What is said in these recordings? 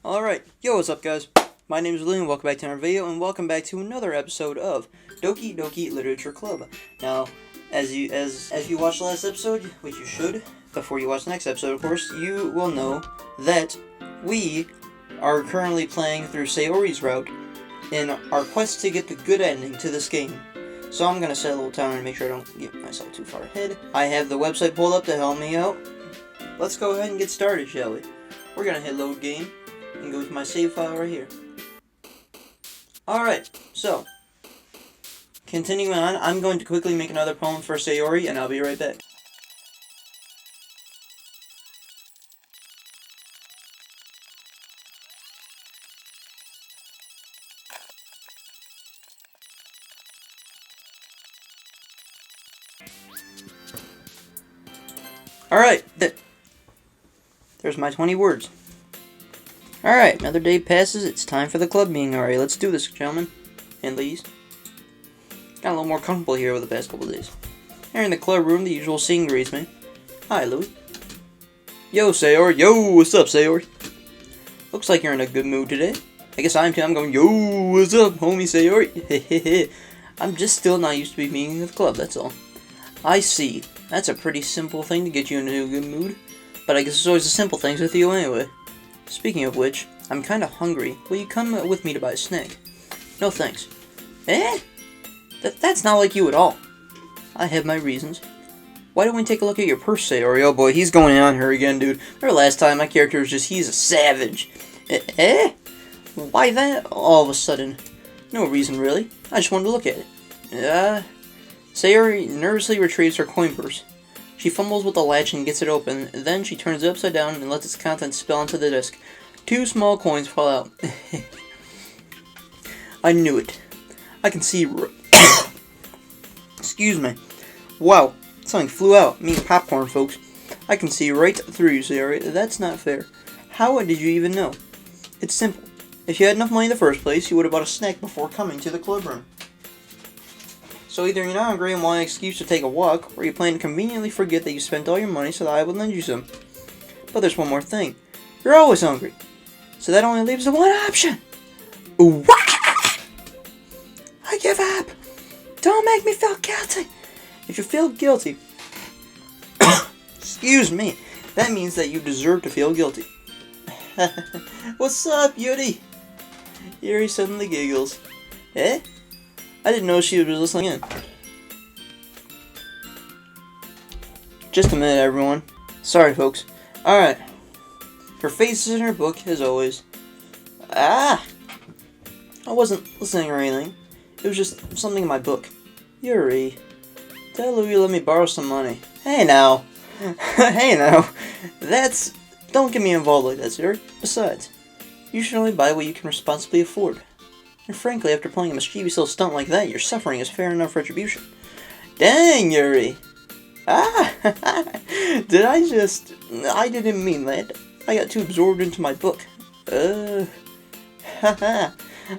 Alright, yo, what's up guys? My name is William, welcome back to another video, and welcome back to another episode of Doki Doki Literature Club. Now, as you watched the last episode, which you should, before you watch the next episode of course, you will know that we are currently playing through Sayori's route in our quest to get the good ending to this game. So I'm going to set a little timer to make sure I don't get myself too far ahead. I have the website pulled up to help me out. Let's go ahead and get started, shall we? We're going to hit load game and go to my save file right here. Alright, so, continuing on, I'm going to quickly make another poem for Sayori, and I'll be right back. Alright, there's my 20 words. Alright, another day passes, it's time for the club meeting. Alright, let's do this, gentlemen and ladies. Got a little more comfortable here over the past couple of days. Here in the club room, the usual scene greets me. Hi, Louie. Yo, Sayori. Yo, what's up, Sayori? Looks like you're in a good mood today. I guess I'm too. I'm going, yo, what's up, homie Sayori? I'm just still not used to be meeting at the club, that's all. I see. That's a pretty simple thing to get you into a good mood. But I guess it's always the simple things with you anyway. Speaking of which, I'm kinda hungry. Will you come with me to buy a snack? No thanks. Eh? That's not like you at all. I have my reasons. Why don't we take a look at your purse, Sayori? Oh boy, he's going in on her again, dude. Remember last time, my character was just, he's a savage. Eh? Why that all of a sudden? No reason, really. I just wanted to look at it. Sayori nervously retrieves her coin purse. She fumbles with the latch and gets it open, then she turns it upside down and lets its contents spill onto the disc. 2 small coins fall out. I knew it. I can see Excuse me. Wow, something flew out. Me and popcorn, folks. I can see right through you, Sayori. That's not fair. How did you even know? It's simple. If you had enough money in the first place, you would have bought a snack before coming to the club room. So either you're not hungry and want an excuse to take a walk, or you plan to conveniently forget that you spent all your money so that I would lend you some. But there's one more thing. You're always hungry. So that only leaves the one option. Ooh, I give up. Don't make me feel guilty. If you feel guilty, excuse me, that means that you deserve to feel guilty. What's up, Yuri? Yuri suddenly giggles. Eh? I didn't know she was listening in. Just a minute, everyone. Sorry, folks. Alright. Her face is in her book, as always. I wasn't listening or anything. It was just something in my book. Yuri, tell Louie to let me borrow some money. Hey now. Hey now. Don't get me involved like that, Yuri. Besides, you should only buy what you can responsibly afford. And frankly, after playing a mischievous little stunt like that, your suffering is fair enough retribution. Dang, Yuri! I didn't mean that. I got too absorbed into my book. I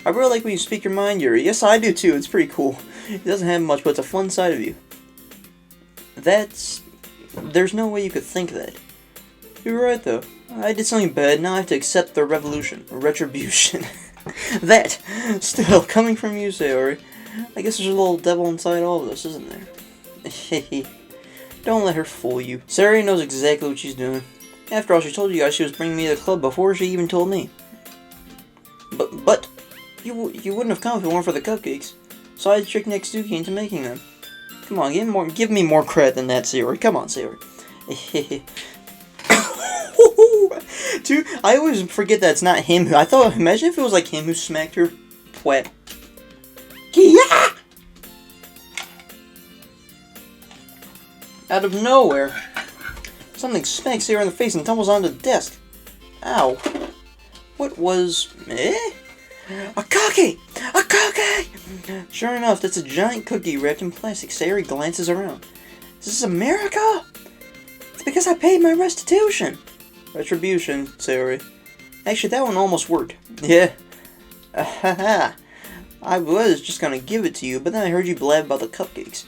really like when you speak your mind, Yuri. Yes, I do too. It's pretty cool. It doesn't have much, but it's a fun side of you. There's no way you could think that. You're right, though. I did something bad, now I have to accept the retribution. That, still, coming from you, Sayori. I guess there's a little devil inside all of us, isn't there? Don't let her fool you. Sayori knows exactly what she's doing. After all, she told you guys she was bringing me to the club before she even told me. But you wouldn't have come if it weren't for the cupcakes. So I tricked Natsuki into making them. Come on, give me more credit than that, Sayori. Come on, Sayori. Dude, I always forget that it's not him who... imagine if it was like him who smacked her twat. Kia! Out of nowhere, something smacks her in the face and tumbles onto the desk. Ow. What was... A cookie! A cookie! Sure enough, that's a giant cookie wrapped in plastic. Sayori glances around. Is this a miracle? It's because I paid my restitution. Retribution, Sayori. Actually, that one almost worked. Yeah. I was just gonna give it to you, but then I heard you blab about the cupcakes.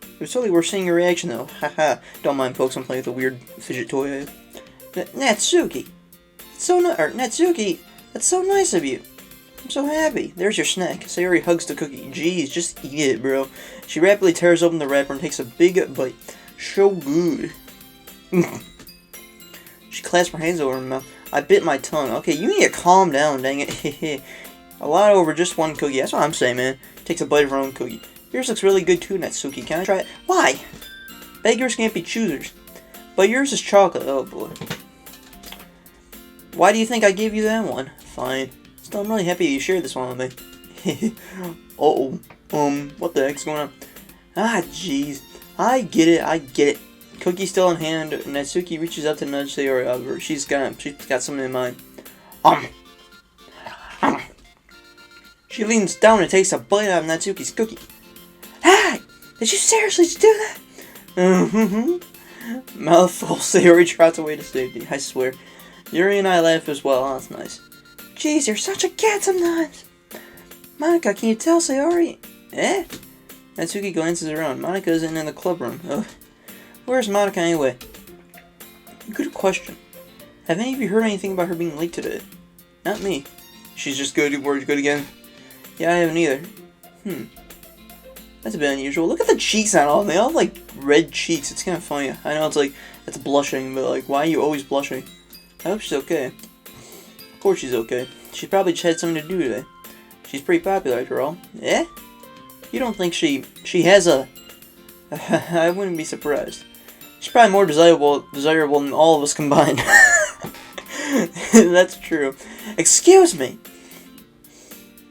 It was totally worth seeing your reaction, though. Haha. Don't mind, folks, I'm playing with a weird fidget toy I have. Natsuki! Natsuki! That's so nice of you. I'm so happy. There's your snack. Sayori hugs the cookie. Jeez, just eat it, bro. She rapidly tears open the wrapper and takes a big bite. So good. She clasped her hands over her mouth. I bit my tongue. Okay, you need to calm down, dang it. A lot over just one cookie. That's what I'm saying, man. Takes a bite of her own cookie. Yours looks really good too, Natsuki. Can I try it? Why? Beggars can't be choosers. But yours is chocolate. Oh, boy. Why do you think I gave you that one? Fine. Still, I'm really happy you shared this one with me. Uh-oh. What the heck's going on? Ah, jeez. I get it. Cookie still in hand. Natsuki reaches out to nudge Sayori over. She's got something in mind. She leans down and takes a bite out of Natsuki's cookie. Hey! Did you seriously just do that? Mouthful, Sayori trots away to safety. I swear. Yuri and I laugh as well. Oh, that's nice. Jeez, you're such a cat sometimes. Monica, can you tell Sayori? Eh? Natsuki glances around. Monica isn't in the club room. Ugh. Where's Monica anyway? Good question. Have any of you heard anything about her being late today? Not me. She's just good again. Yeah, I haven't either. That's a bit unusual. Look at the cheeks on all of them. They all have, like, red cheeks. It's kind of funny. I know it's like, it's blushing, but, like, why are you always blushing? I hope she's okay. Of course she's okay. She probably just had something to do today. She's pretty popular after all. Eh? You don't think she has a... I wouldn't be surprised. She's probably more desirable than all of us combined. That's true. Excuse me!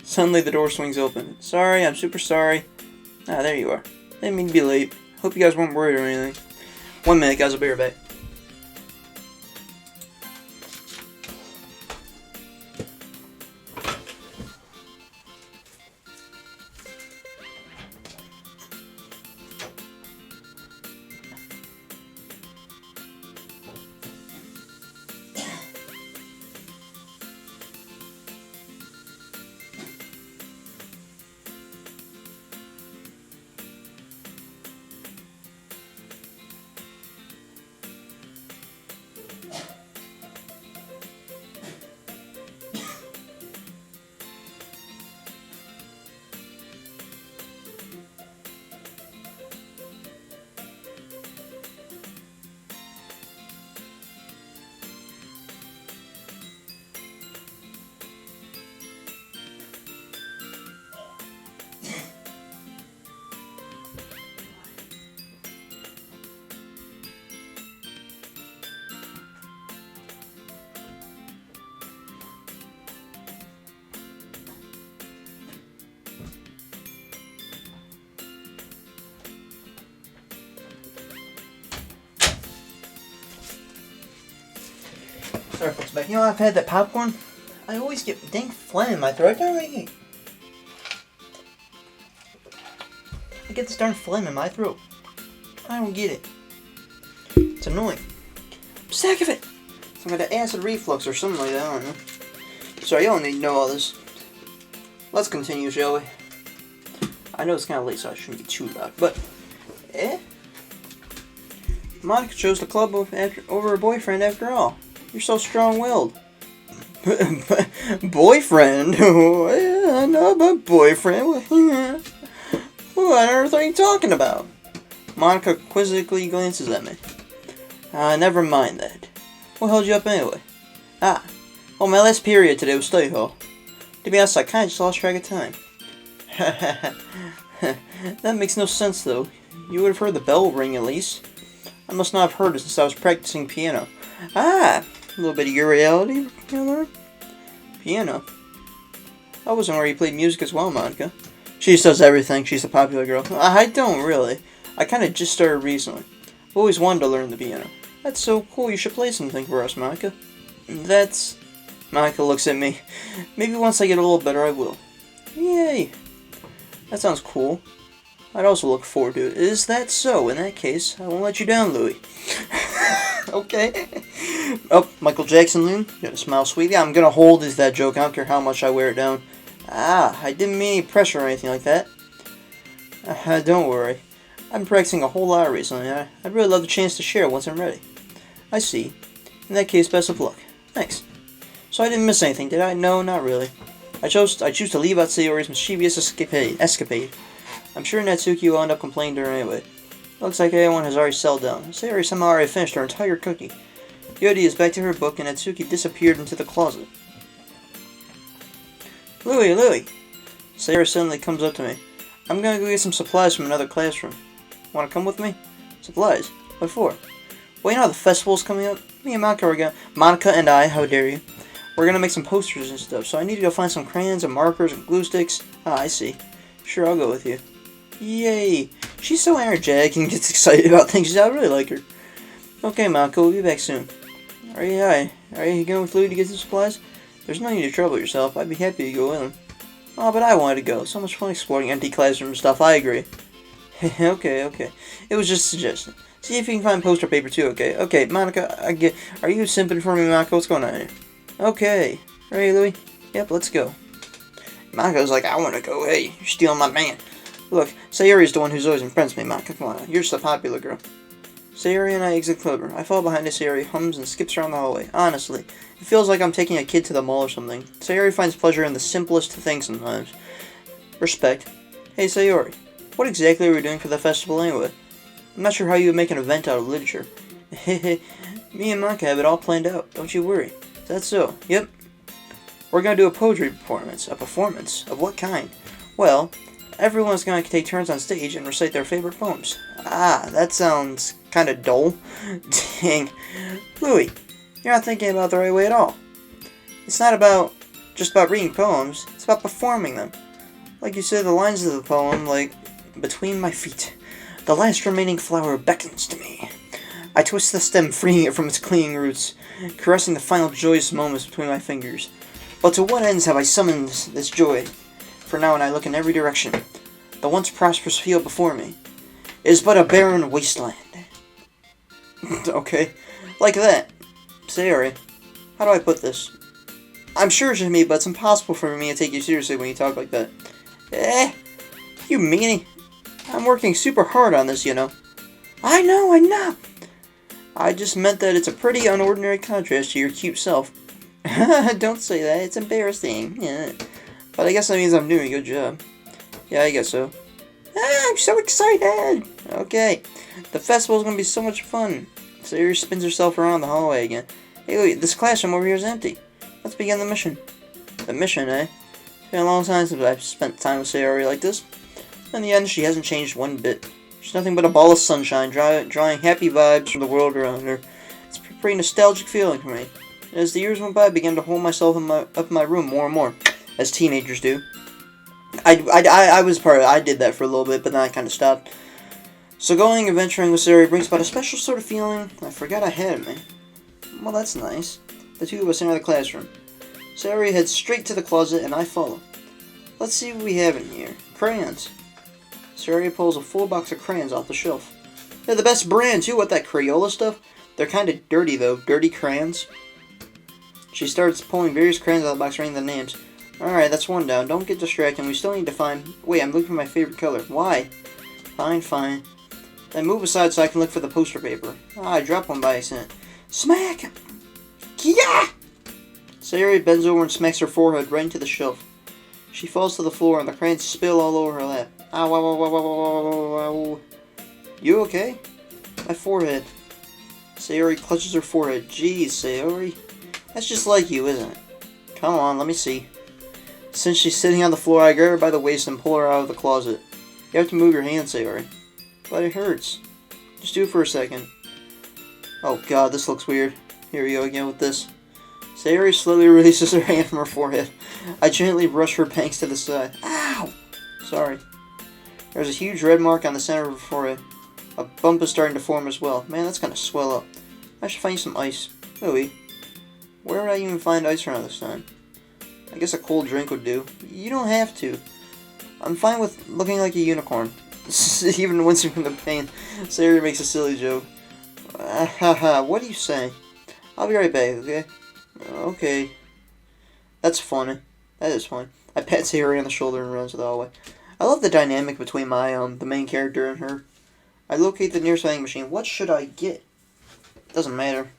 Suddenly the door swings open. Sorry, I'm super sorry. Ah, there you are. Didn't mean to be late. Hope you guys weren't worried or anything. 1 minute, guys. I'll be right back. Sorry, folks, back. You know, I've had that popcorn. I always get dang phlegm in my throat. I get this darn phlegm in my throat. I don't get it. It's annoying. I'm sick of it. Some kind of acid reflux or something like that. I don't know. Sorry, you don't need to know all this. Let's continue, shall we? I know it's kind of late, so I shouldn't be too loud. But, Monica chose the club over her boyfriend after all. You're so strong-willed. Boyfriend? Oh, no, but boyfriend? What on earth are you talking about? Monica quizzically glances at me. Never mind that. What held you up anyway? Well, my last period today was study hall. To be honest, I kinda just lost track of time. That makes no sense, though. You would have heard the bell ring, at least. I must not have heard it since I was practicing piano. A little bit of your reality, you know? Piano? I wasn't where you played music as well, Monica. She just does everything. She's a popular girl. I don't really. I kind of just started recently. I've always wanted to learn the piano. That's so cool. You should play something for us, Monica. That's... Monica looks at me. Maybe once I get a little better, I will. Yay. That sounds cool. I'd also look forward to it. Is that so? In that case, I won't let you down, Louie. Okay. Oh, Michael Jackson loon. You gotta smile, sweetie. I'm gonna hold is that joke. I don't care how much I wear it down. I didn't mean any pressure or anything like that. Don't worry. I've been practicing a whole lot recently. I'd really love the chance to share once I'm ready. I see. In that case, best of luck. Thanks. So So I didn't miss anything, did I? No, not really. I choose to leave out Sayori's mischievous escapade. I'm sure Natsuki will end up complaining to her anyway. Looks like everyone has already settled down. Sayori somehow already finished her entire cookie. Yodi is back to her book, and Natsuki disappeared into the closet. Louie! Sayori suddenly comes up to me. I'm gonna go get some supplies from another classroom. Wanna come with me? Supplies? What for? Well, you know how the festival's coming up? Me and Monica and I, how dare you? We're gonna make some posters and stuff, so I need to go find some crayons and markers and glue sticks. Ah, I see. Sure, I'll go with you. Yay! She's so energetic and gets excited about things. I really like her. Okay, Monica, we'll be back soon. Are you going with Louie to get some supplies? There's no need to trouble yourself. I'd be happy to go with him. Oh, but I wanted to go. So much fun exploring empty classroom stuff. I agree. Okay. It was just a suggestion. See if you can find poster paper too, okay? Okay, Monica, are you simping for me, Monica? What's going on here? Okay. Ready, Louie? Yep, let's go. Monica's like, I want to go. Hey, you're stealing my man. Look, Sayori's the one who's always impressed me, Monica. Come on, you're just a popular girl. Sayori and I exit Clover. I fall behind as Sayori hums and skips around the hallway. Honestly, it feels like I'm taking a kid to the mall or something. Sayori finds pleasure in the simplest things sometimes. Respect. Hey, Sayori, what exactly are we doing for the festival anyway? I'm not sure how you would make an event out of literature. Me and Monica have it all planned out. Don't you worry. Is that so? Yep. We're going to do a poetry performance. A performance? Of what kind? Well, everyone's going to take turns on stage and recite their favorite poems. Ah, that sounds kind of dull. Dang. Louie, you're not thinking about it the right way at all. It's not just about reading poems. It's about performing them. Like you said, the lines of the poem, like, between my feet. The last remaining flower beckons to me. I twist the stem, freeing it from its clinging roots, caressing the final joyous moments between my fingers. But to what ends have I summoned this joy? For now when I look in every direction, the once prosperous field before me is but a barren wasteland. Okay, like that. Sayori, how do I put this? I'm sure it's me, but it's impossible for me to take you seriously when you talk like that. You meanie. I'm working super hard on this, you know. I know. I just meant that it's a pretty unordinary contrast to your cute self. Don't say that, it's embarrassing. Yeah. But I guess that means I'm doing a good job. Yeah, I guess so. I'm so excited! Okay, the festival's gonna be so much fun. Sayori spins herself around the hallway again. Hey, wait, this classroom over here is empty. Let's begin the mission. The mission, eh? It's been a long time since I've spent time with Sayori like this. In the end, she hasn't changed one bit. She's nothing but a ball of sunshine, drawing happy vibes from the world around her. It's a pretty nostalgic feeling for me. As the years went by, I began to hold myself up in my room more and more, as teenagers do. I was part of it. I did that for a little bit, but then I kind of stopped. So going and adventuring with Sayori brings about a special sort of feeling I forgot I had in me. Well, that's nice. The two of us enter the classroom. Sayori heads straight to the closet, and I follow. Let's see what we have in here. Crayons. Sayori pulls a full box of crayons off the shelf. They're the best brand, too, with that Crayola stuff. They're kind of dirty, though. Dirty crayons. She starts pulling various crayons out of the box, writing the names. Alright, that's one down. Don't get distracted. We still need to find... Wait, I'm looking for my favorite color. Why? Fine. Then move aside so I can look for the poster paper. Ah, I dropped one by accident. Smack! Yeah! Sayori bends over and smacks her forehead right into the shelf. She falls to the floor and the crayons spill all over her lap. Ow. You okay? My forehead. Sayori clutches her forehead. Jeez, Sayori. That's just like you, isn't it? Come on, let me see. Since she's sitting on the floor, I grab her by the waist and pull her out of the closet. You have to move your hand, Sayori. But it hurts. Just do it for a second. Oh god, this looks weird. Here we go again with this. Sayori slowly releases her hand from her forehead. I gently brush her bangs to the side. Ow! Sorry. There's a huge red mark on the center of her forehead. A bump is starting to form as well. Man, that's gonna swell up. I should find you some ice. Louie, where would I even find ice around this time? I guess a cold drink would do. You don't have to. I'm fine with looking like a unicorn. Even wincing from the pain. Sayori makes a silly joke. What do you say? I'll be right back, okay? Okay. That's funny. That is funny. I pat Sayori on the shoulder and run to the hallway. I love the dynamic between the main character and her. I locate the nearest vending machine. What should I get? Doesn't matter.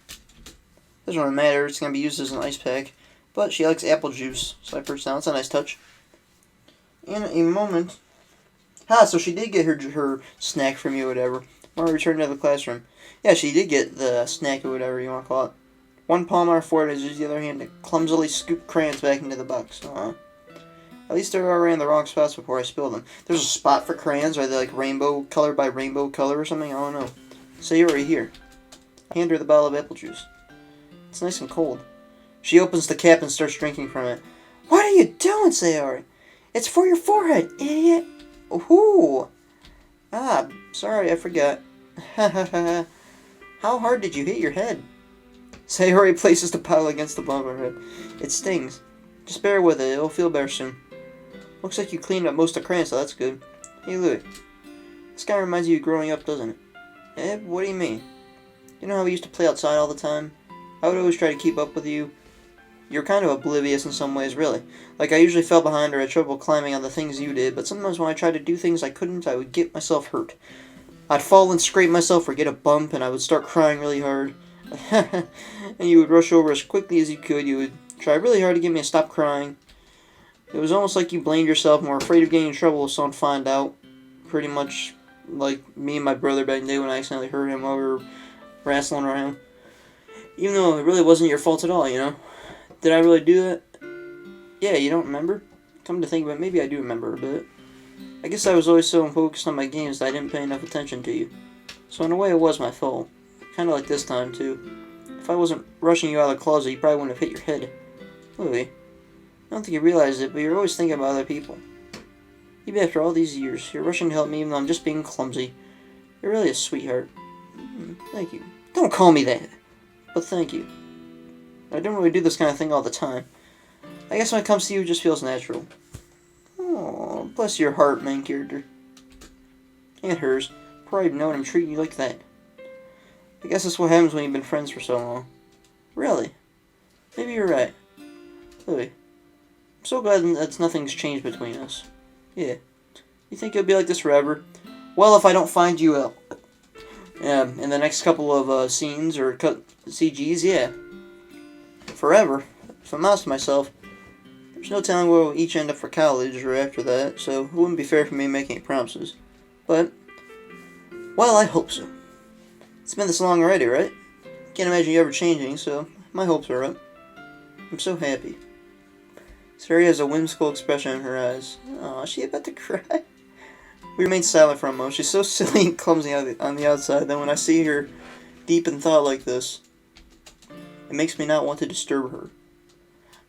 Doesn't really matter. It's gonna be used as an ice pack. But she likes apple juice, so I purchased that. It's a nice touch. In a moment... so she did get her snack from you or whatever. When we returned to the classroom. Yeah, she did get the snack or whatever you want to call it. One palm on her forehead as the other hand to clumsily scoop crayons back into the box. At least they were already in the wrong spots before I spilled them. There's a spot for crayons. Are they like rainbow color by rainbow color or something? I don't know. Sayori, here. Hand her the bottle of apple juice. It's nice and cold. She opens the cap and starts drinking from it. What are you doing, Sayori? It's for your forehead, idiot. Ooh. Sorry, I forgot. How hard did you hit your head? Sayori places the bottle against the bottom of her head. It stings. Just bear with it. It'll feel better soon. Looks like you cleaned up most of the crayons, so that's good. Hey, Louie. This guy reminds you of growing up, doesn't it? Eh? What do you mean? You know how we used to play outside all the time? I would always try to keep up with you. You're kind of oblivious in some ways, really. Like, I usually fell behind or had trouble climbing on the things you did, but sometimes when I tried to do things I couldn't, I would get myself hurt. I'd fall and scrape myself or get a bump, and I would start crying really hard. And you would rush over as quickly as you could. You would try really hard to get me to stop crying. It was almost like you blamed yourself and were afraid of getting in trouble if someone found out. Pretty much like me and my brother back in the day when I accidentally hurt him while we were wrestling around. Even though it really wasn't your fault at all, you know? Did I really do that? Yeah, you don't remember? Come to think of it, maybe I do remember a bit. I guess I was always so focused on my games that I didn't pay enough attention to you. So in a way it was my fault. Kind of like this time, too. If I wasn't rushing you out of the closet, you probably wouldn't have hit your head. Louie, I don't think you realize it, but you're always thinking about other people. Even after all these years, you're rushing to help me even though I'm just being clumsy. You're really a sweetheart. Thank you. Don't call me that. But thank you. I don't really do this kind of thing all the time. I guess when it comes to you, it just feels natural. Oh, bless your heart, main character. And hers. Pride knowing I'm treating you like that. I guess that's what happens when you've been friends for so long. Really? Maybe you're right. Louie, I'm so glad that nothing's changed between us. Yeah. You think it'll be like this forever? Well, if I don't find you out. In the next couple of scenes or CGs, yeah. Forever. If I'm honest with myself, there's no telling where we'll each end up for college or after that, so it wouldn't be fair for me making any promises. But, well, I hope so. It's been this long already, right? Can't imagine you ever changing, so my hopes are up. I'm so happy. Sari has a whimsical expression in her eyes. Aw, is she about to cry? We remain silent for a moment. She's so silly and clumsy on the outside that when I see her deep in thought like this, it makes me not want to disturb her.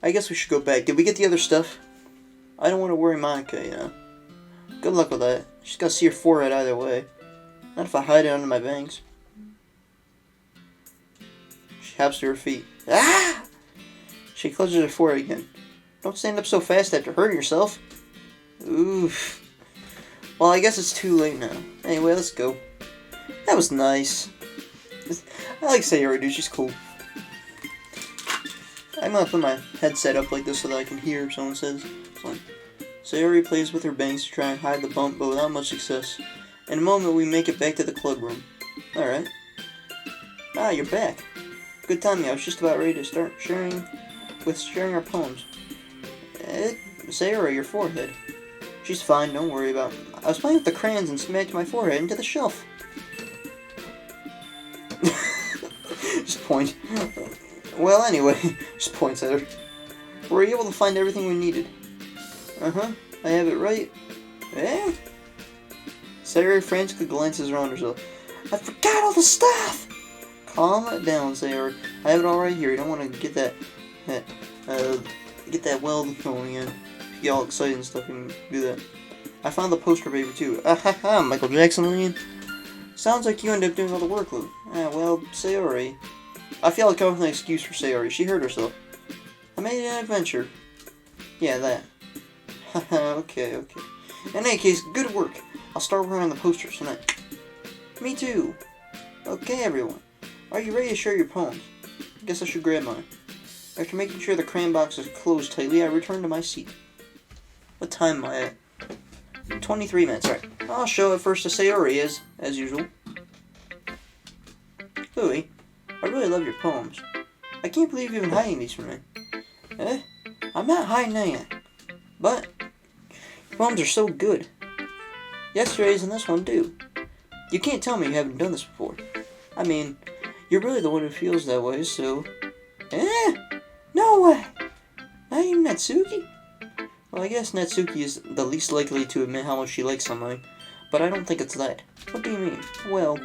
I guess we should go back. Did we get the other stuff? I don't want to worry Monica, you know. Good luck with that. She's got to see her forehead either way. Not if I hide it under my bangs. She hops to her feet. Ah! She clutches her forehead again. Don't stand up so fast after hurting yourself. Oof. Well, I guess it's too late now. Anyway, let's go. That was nice. I like Sayori, dude. She's cool. I'm gonna put my headset up like this so that I can hear if someone says. So, Sayori plays with her bangs to try and hide the bump, but without much success. In a moment, we make it back to the club room. Alright. Ah, you're back. Good timing. I was just about ready to start sharing our poems. Sayori, your forehead. She's fine, don't worry about it. I was playing with the crayons and smacked my forehead into the shelf. Just point. Well, anyway, just points at her. Were we able to find everything we needed? Uh-huh, I have it right. Eh? Sayori frantically glances around herself. I forgot all the stuff! Calm down, Sayori. I have it all right here. You don't want to get that weld going in. Get all excited and stuff and do that. I found the poster paper too. Michael Jackson Lane. Sounds like you ended up doing all the work, Lou. Well, Sayori. I feel like coming with an excuse for Sayori. She hurt herself. I made an adventure. Yeah, that. Okay. In any case, good work. I'll start working on the posters tonight. Me too. Okay, everyone. Are you ready to share your poems? I guess I should grab mine. After making sure the crayon box is closed tightly, I return to my seat. What time am I at? 23 minutes, right. I'll show it first to Sayori, as usual. Louie, I really love your poems. I can't believe you've been hiding these from me. Eh? I'm not hiding anything. But your poems are so good. Yesterday's and this one too. You can't tell me you haven't done this before. I mean, you're really the one who feels that way, so... Eh? No way! Not even Natsuki? Well, I guess Natsuki is the least likely to admit how much she likes something, but I don't think it's that. What do you mean? Well,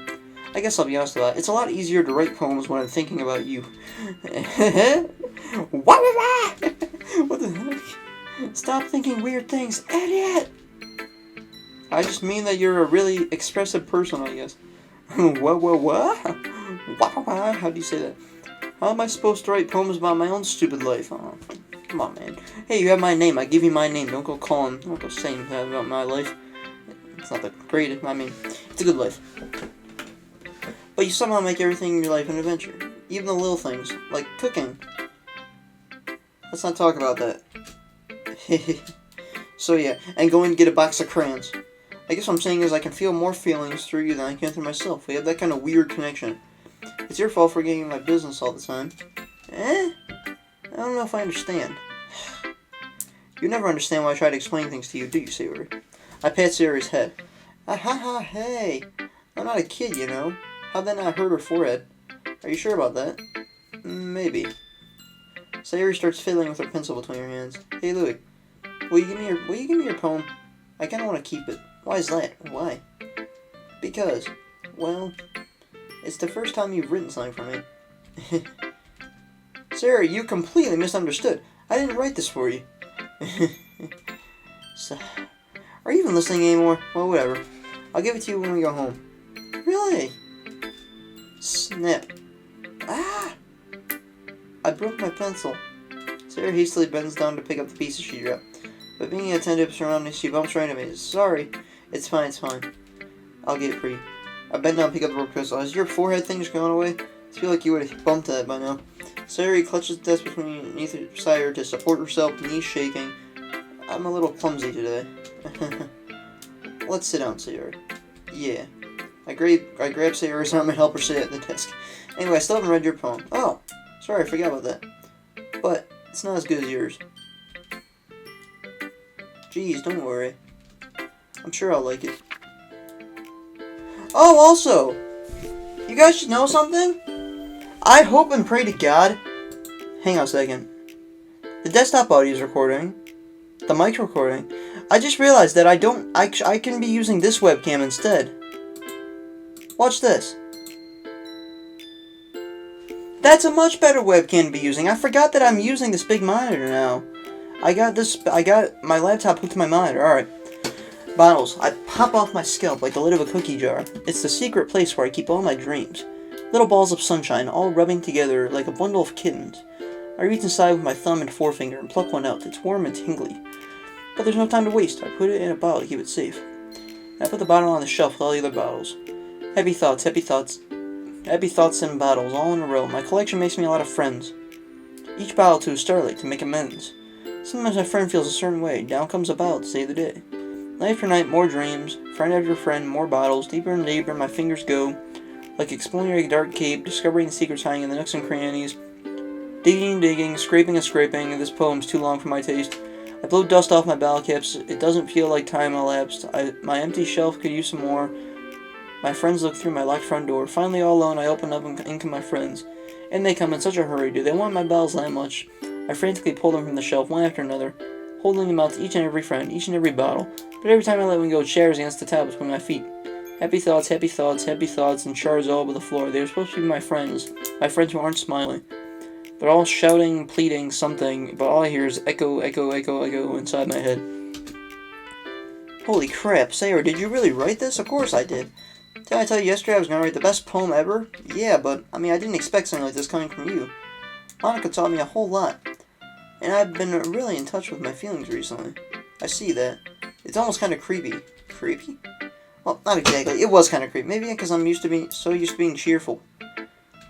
I guess I'll be honest about it. It's a lot easier to write poems when I'm thinking about you. What the heck? Stop thinking weird things, idiot! I just mean that you're a really expressive person, I guess. What? How do you say that? How am I supposed to write poems about my own stupid life? Oh, come on, man. Hey, you have my name. I give you my name. Don't go calling. Don't go saying that about my life. It's not the greatest. I mean, it's a good life. But you somehow make everything in your life an adventure. Even the little things, like cooking. Let's not talk about that. So yeah, and going to get a box of crayons. I guess what I'm saying is I can feel more feelings through you than I can through myself. We have that kind of weird connection. It's your fault for getting in my business all the time. I don't know if I understand. You never understand when I try to explain things to you, do you, Sayori? I pat Sayori's head. Hey. I'm not a kid, you know. How'd that not hurt her forehead? Are you sure about that? Maybe. Sayori starts fiddling with her pencil between her hands. Hey, Louie. Will you give me your poem? I kinda wanna keep it. Why is that? Why? Because, well, it's the first time you've written something for me. Sarah, you completely misunderstood. I didn't write this for you. So, are you even listening anymore? Well, whatever. I'll give it to you when we go home. Really? Snap. Ah! I broke my pencil. Sarah hastily bends down to pick up the pieces she dropped. But being attentive to surroundings, she bumps right into me. Sorry. It's fine. I'll get it for you. I bend down and pick up the broken pencil. Has your forehead thing just gone away? I feel like you would have bumped that by now. Sayori clutches the desk between either side her to support herself, knees shaking. I'm a little clumsy today. Let's sit down, Sayori. Yeah. I grab Sayori's arm and help her sit at the desk. Anyway, I still haven't read your poem. Oh, sorry, I forgot about that. But it's not as good as yours. Geez, don't worry. I'm sure I'll like it. Oh, also, you guys should know something? I hope and pray to God. Hang on a second. The desktop audio is recording. The mic's recording. I just realized that I can be using this webcam instead. Watch this. That's a much better webcam to be using. I forgot that I'm using this big monitor now. I got my laptop hooked to my monitor. Alright. Bottles. I pop off my scalp like the lid of a cookie jar. It's the secret place where I keep all my dreams. Little balls of sunshine, all rubbing together like a bundle of kittens. I reach inside with my thumb and forefinger and pluck one out. It's warm and tingly. But there's no time to waste. I put it in a bottle to keep it safe. I put the bottle on the shelf with all the other bottles. Happy thoughts and bottles, all in a row. My collection makes me a lot of friends. Each bottle to a starlight to make amends. Sometimes my friend feels a certain way. Down comes a bottle to save the day. Night after night, more dreams. Friend after friend, more bottles. Deeper and deeper, my fingers go. Like exploring a dark cave, discovering the secrets hiding in the nooks and crannies. Digging and digging, scraping and scraping. This poem's too long for my taste. I blow dust off my bottle caps. It doesn't feel like time elapsed. My empty shelf could use some more. My friends look through my locked front door. Finally, all alone, I open up and come my friends. And they come in such a hurry. Do they want my bottles that much? I frantically pull them from the shelf, one after another, holding them out to each and every friend, each and every bottle. But every time I let one go, it shatters against the table between my feet. Happy thoughts, and shards all over the floor. They were supposed to be my friends who aren't smiling. They're all shouting, pleading, something, but all I hear is echo, echo, echo, echo inside my head. Holy crap, Sayori, did you really write this? Of course I did. Did I tell you yesterday I was going to write the best poem ever? Yeah, but, I didn't expect something like this coming from you. Monica taught me a whole lot. And I've been really in touch with my feelings recently. I see that. It's almost kind of creepy. Creepy? Well, not exactly. It was kind of creepy. Maybe because I'm used to being cheerful.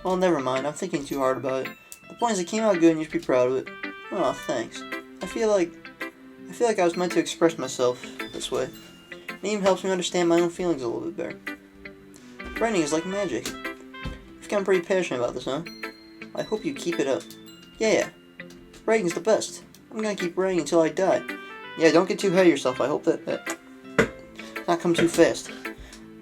Well, never mind. I'm thinking too hard about it. The point is it came out good and you should be proud of it. Oh, thanks. I feel like I was meant to express myself this way. It even helps me understand my own feelings a little bit better. Writing is like magic. You've gotten pretty passionate about this, huh? I hope you keep it up. Yeah. Writing's the best. I'm gonna keep writing until I die. Yeah, don't get too high yourself. I hope that not come too fast.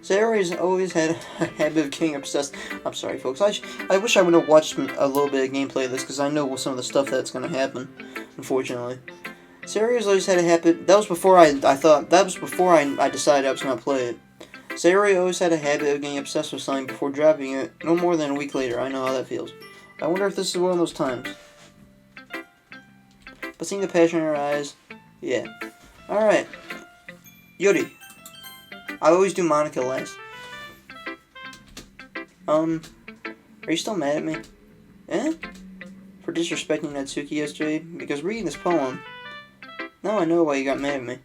Sayori's always had a habit of getting obsessed. I'm sorry, folks. I wish I would have watched a little bit of gameplay of this, because I know some of the stuff that's going to happen, unfortunately. Sayori's always had a habit. That was before I decided I was going to play it. Sayori always had a habit of getting obsessed with something before dropping it, no more than a week later. I know how that feels. I wonder if this is one of those times. But seeing the passion in her eyes, yeah. Alright. Yuri. I always do Monica last. Are you still mad at me? Eh? For disrespecting Natsuki yesterday? Because reading this poem, now I know why you got mad at me.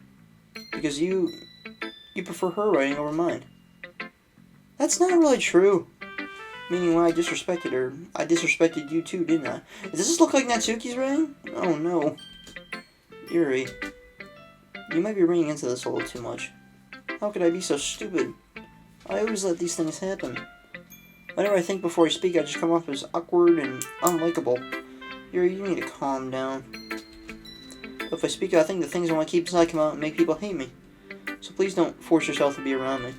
Because you prefer her writing over mine. That's not really true. Meaning when I disrespected her, I disrespected you too, didn't I? Does this look like Natsuki's writing? Oh no. Yuri, you might be reading into this a little too much. How could I be so stupid? I always let these things happen. Whenever I think before I speak, I just come off as awkward and unlikable. Yuri, you need to calm down. But if I speak, I think the things I want to keep inside come out and make people hate me. So please don't force yourself to be around me.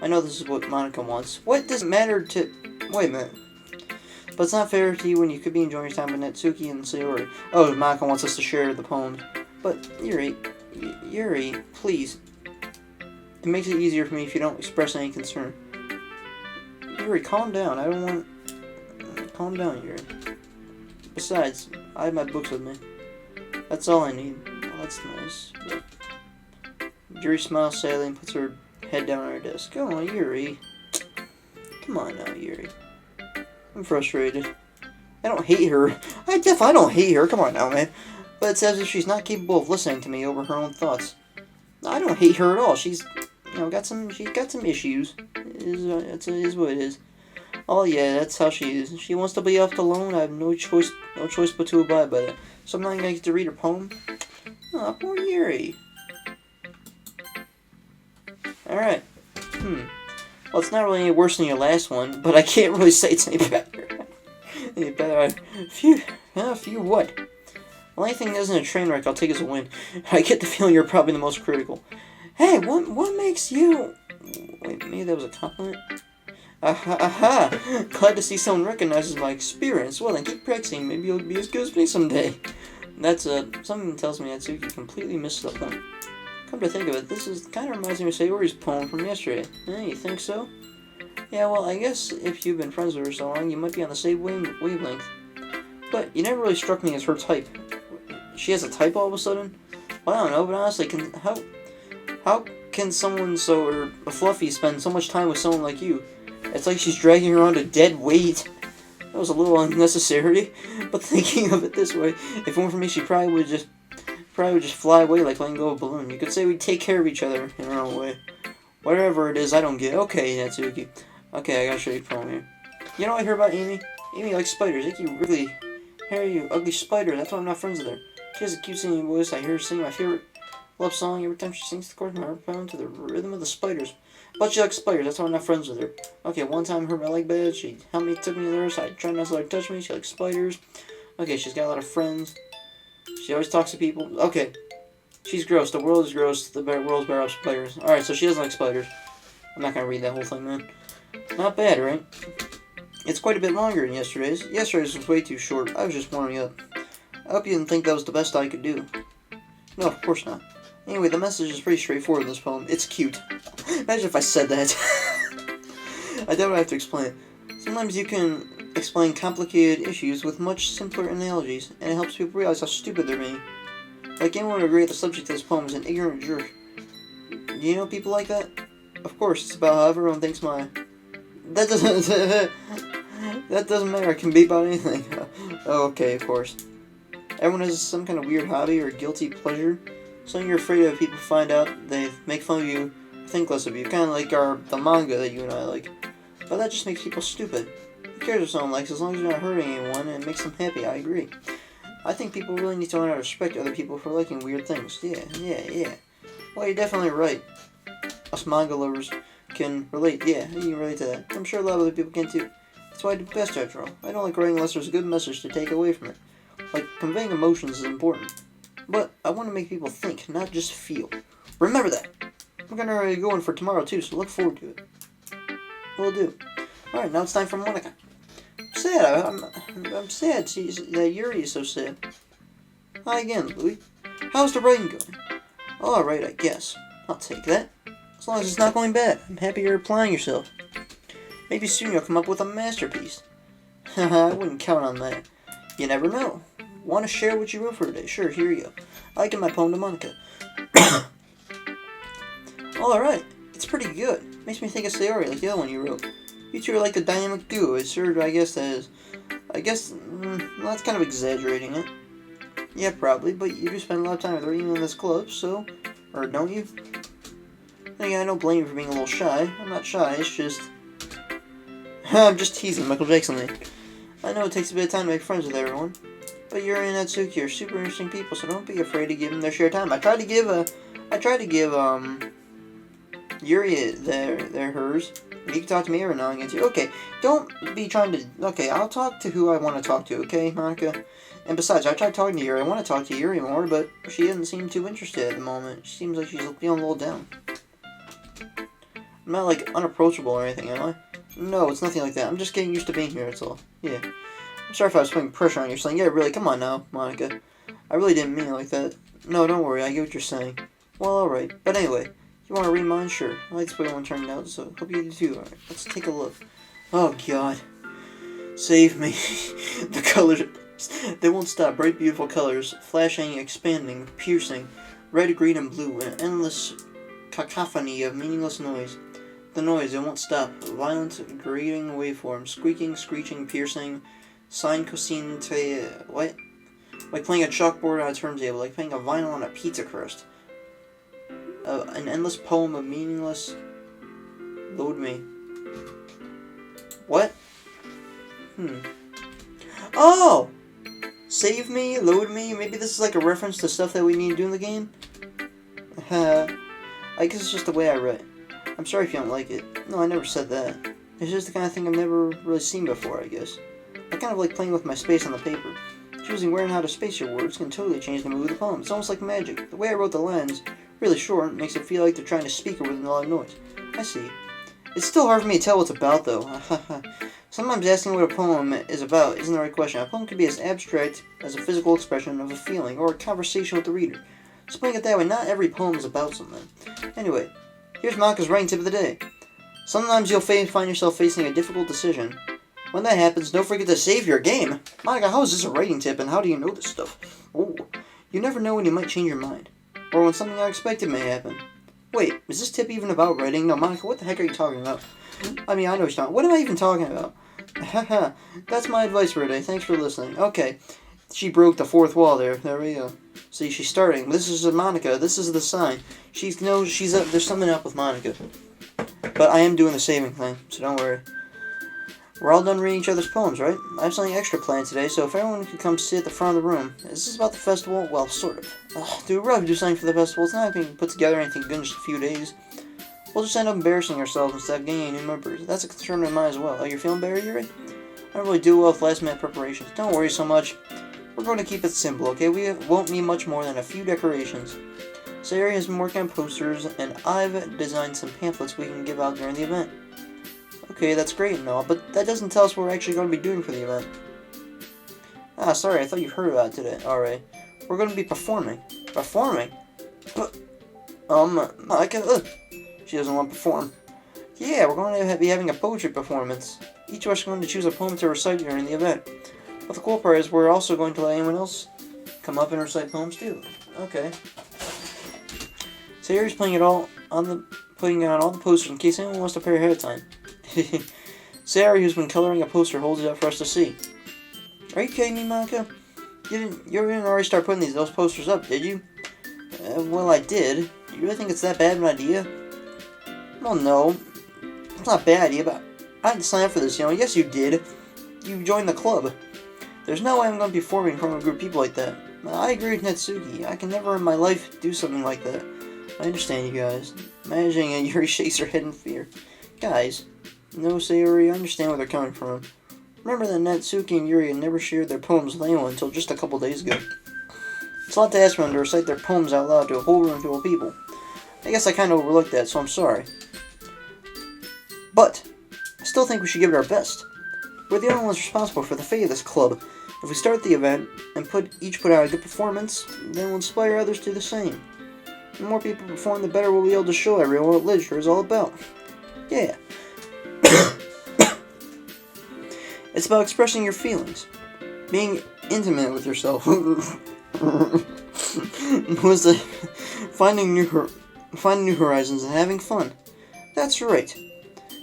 I know this is what Monica wants. What does it matter to... Wait a minute. But it's not fair to you when you could be enjoying your time with Natsuki and Sayori. Oh, Monica wants us to share the poems. But, Yuri, please... It makes it easier for me if you don't express any concern. Yuri, calm down. I don't want... Calm down, Yuri. Besides, I have my books with me. That's all I need. Well, that's nice. But... Yuri smiles sadly and puts her head down on her desk. Go on, Yuri. Come on now, Yuri. I'm frustrated. I don't hate her. I don't hate her. Come on now, man. But it's as if she's not capable of listening to me over her own thoughts. I don't hate her at all. She's... she's got some issues. It is what it is. Oh yeah, that's how she is. She wants to be left alone. I have no choice but to abide by that. So I'm not gonna get to read her poem. Oh, poor Yuri. Alright. Well, it's not really any worse than your last one, but I can't really say it's any better. Any better. Phew, what? Well, anything that isn't a train wreck, I'll take as a win. I get the feeling you're probably the most critical. Hey, what makes you... Wait, maybe that was a compliment? Aha! Glad to see someone recognizes my experience. Well, then keep practicing. Maybe you'll be as good as me someday. That's, something tells me Natsuki completely missed the point. Come to think of it, this kind of reminds me of Sayori's poem from yesterday. You think so? Yeah, well, I guess if you've been friends with her so long, you might be on the same wavelength. But you never really struck me as her type. She has a type all of a sudden? Well, I don't know, but honestly, how can someone so fluffy spend so much time with someone like you? It's like she's dragging around a dead weight. That was a little unnecessary, but thinking of it this way, if it weren't for me, she probably would just fly away like letting go of a balloon. You could say we take care of each other in our own way. Whatever it is, I don't get. Okay, Natsuki. Okay, I gotta show you a poem here. You know what I heard about Amy? Amy likes spiders. Icky, really? Hey, you ugly spider. That's why I'm not friends with her. She has a cute singing voice. I hear her sing my favorite love song every time she sings the chorus in my pound to the rhythm of the spiders. But she likes spiders. That's why I'm not friends with her. Okay, one time I hurt my leg bad. She helped me, took me to nurse. I tried not to let her touch me. She likes spiders. Okay, she's got a lot of friends. She always talks to people. Okay. She's gross. The world is gross. The world's better off spiders. Alright, so she doesn't like spiders. I'm not gonna read that whole thing, man. Not bad, right? It's quite a bit longer than yesterday's. Yesterday's was way too short. I was just warming up. I hope you didn't think that was the best I could do. No, of course not. Anyway, the message is pretty straightforward in this poem. It's cute. Imagine if I said that. I don't have to explain it. Sometimes you can explain complicated issues with much simpler analogies, and it helps people realize how stupid they're being. Like anyone would agree, the subject of this poem is an ignorant jerk. Do you know people like that? Of course, it's about how everyone thinks my... That doesn't matter, it can be about anything. Oh, okay, of course. Everyone has some kind of weird hobby or guilty pleasure. Something you're afraid of people find out, they make fun of you, think less of you. Kind of like the manga that you and I like. But that just makes people stupid. Who cares what someone likes, as long as you're not hurting anyone and it makes them happy, I agree. I think people really need to learn how to respect other people for liking weird things. Yeah. Well, you're definitely right. Us manga lovers can relate. Yeah, you can relate to that. I'm sure a lot of other people can too. That's why I do best after all. I don't like writing unless there's a good message to take away from it. Like, conveying emotions is important. But I want to make people think, not just feel. Remember that! I'm gonna go in for tomorrow too, so look forward to it. Will do. Alright, now it's time for Monica. Sad. I'm sad that Yuri is so sad. Hi again, Louis. How's the writing going? Alright, I guess. I'll take that. As long as it's not going bad. I'm happy you're applying yourself. Maybe soon you'll come up with a masterpiece. Haha, I wouldn't count on that. You never know. Want to share what you wrote for today? Sure, here you go. I give my poem to Monica. Alright, it's pretty good. Makes me think of Sayori, like the other one you wrote. You two are like a dynamic duo. It's sure, I guess that is. Well, that's kind of exaggerating it. Yeah, probably, but you do spend a lot of time with her even in this club, so... Or don't you? Again, I don't blame you for being a little shy. I'm not shy, it's just... I'm just teasing, Michael Jackson. I know it takes a bit of time to make friends with everyone, but Yuri and Natsuki are super interesting people, so don't be afraid to give them their share of time. I tried to give Yuri their hers. You can talk to me every now and again too. Okay, don't be trying to... Okay, I'll talk to who I want to talk to, okay, Monica? And besides, I tried talking to Yuri. I want to talk to Yuri more, but she doesn't seem too interested at the moment. She seems like she's feeling a little down. I'm not, like, unapproachable or anything, am I? No, it's nothing like that. I'm just getting used to being here, that's all. Yeah. I'm sorry if I was putting pressure on you. Saying, yeah, really, come on now, Monica. I really didn't mean it like that. No, don't worry, I get what you're saying. Well, alright. But anyway, you want to read mine? Sure. I like the way one turned out, so hope you do too. Alright, let's take a look. Oh, God. Save me. The colors... They won't stop. Bright, beautiful colors. Flashing, expanding, piercing. Red, green, and blue. An endless cacophony of meaningless noise. The noise, it won't stop. Violent, grating waveforms. Squeaking, screeching, piercing. Sine, cosine, what? Like playing a chalkboard on a turntable. Like playing a vinyl on a pizza crust. An endless poem of meaningless... Load me. What? Oh! Save me, load me, maybe this is like a reference to stuff that we need to do in the game? I guess it's just the way I write. I'm sorry if you don't like it. No, I never said that. It's just the kind of thing I've never really seen before, I guess. I kind of like playing with my space on the paper. Choosing where and how to space your words can totally change the mood of the poem. It's almost like magic. The way I wrote the lines, really short, makes it feel like they're trying to speak within a lot of noise. I see. It's still hard for me to tell what it's about, though. Sometimes asking what a poem is about isn't the right question. A poem can be as abstract as a physical expression of a feeling or a conversation with the reader. So putting it that way, not every poem is about something. Anyway, here's Monica's writing tip of the day. Sometimes you'll find yourself facing a difficult decision. When that happens, don't forget to save your game. Monica, how is this a writing tip and how do you know this stuff? Oh, you never know when you might change your mind. Or when something unexpected may happen. Wait, is this tip even about writing? No, Monica, what the heck are you talking about? I mean, I know what you're talking about. What am I even talking about? Haha, that's my advice for today. Thanks for listening. Okay, she broke the fourth wall there. There we go. See, she's starting. This is Monica. This is the sign. She's up. There's something up with Monica. But I am doing the saving thing, so don't worry. We're all done reading each other's poems, right? I have something extra planned today, so if everyone could come sit at the front of the room. Is this about the festival? Well, sort of. Dude, we'll have to do something for the festival. It's not like we can put together anything good in just a few days. We'll just end up embarrassing ourselves instead of gaining new members. That's a concern of mine as well. Oh, you're feeling better, Yuri? I don't really do well with last-minute preparations. Don't worry so much. We're going to keep it simple, okay? We won't need much more than a few decorations. Sayori has been working on posters, and I've designed some pamphlets we can give out during the event. Okay, that's great and all, but that doesn't tell us what we're actually going to be doing for the event. Ah, sorry, I thought you heard about it today. Alright. We're going to be performing. Performing? But, I can, she doesn't want to perform. Yeah, we're going to be having a poetry performance. Each of us is going to choose a poem to recite during the event. But the cool part is we're also going to let anyone else come up and recite poems too. Okay. Sayori's putting on all the posters in case anyone wants to prepare ahead of time. Sayori, who's been coloring a poster, holds it up for us to see. Are you kidding me, Monica? You didn't already start putting those posters up, did you? Well, I did. Do you really think it's that bad of an idea? Well, no. It's not a bad idea, but I didn't sign up for this, you know. Yes, you did. You joined the club. There's no way I'm going to be performing in front of a group of people like that. I agree with Natsuki. I can never in my life do something like that. I understand you guys. Imagining Yuri shakes her head in fear. Guys, no, Sayori, I understand where they're coming from. Remember that Natsuki and Yuri had never shared their poems with anyone until just a couple days ago. It's a lot to ask for them to recite their poems out loud to a whole room full of people. I guess I kind of overlooked that, so I'm sorry. But I still think we should give it our best. We're the only ones responsible for the fate of this club. If we start the event and each put out a good performance, then we'll inspire others to do the same. The more people perform, the better we'll be able to show everyone what literature is all about. Yeah. It's about expressing your feelings, being intimate with yourself, finding new horizons and having fun. That's right.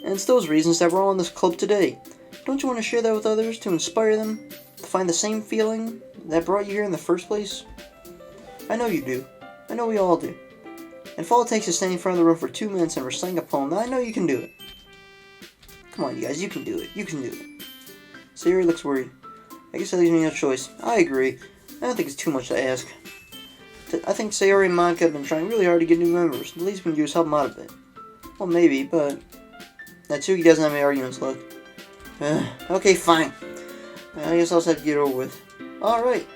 And it's those reasons that we're all in this club today. Don't you want to share that with others to inspire them to find the same feeling that brought you here in the first place? I know you do. I know we all do. And if all it takes is standing in front of the room for 2 minutes and reciting a poem, then I know you can do it. Come on, you guys, you can do it. You can do it. Sayori looks worried. I guess that leaves me no choice. I agree. I don't think it's too much to ask. I think Sayori and Monica have been trying really hard to get new members. The least we can do is help them out a bit. Well, maybe, but Natsuki doesn't have any arguments left. Okay, fine. I guess I'll just have to get over with. Alright.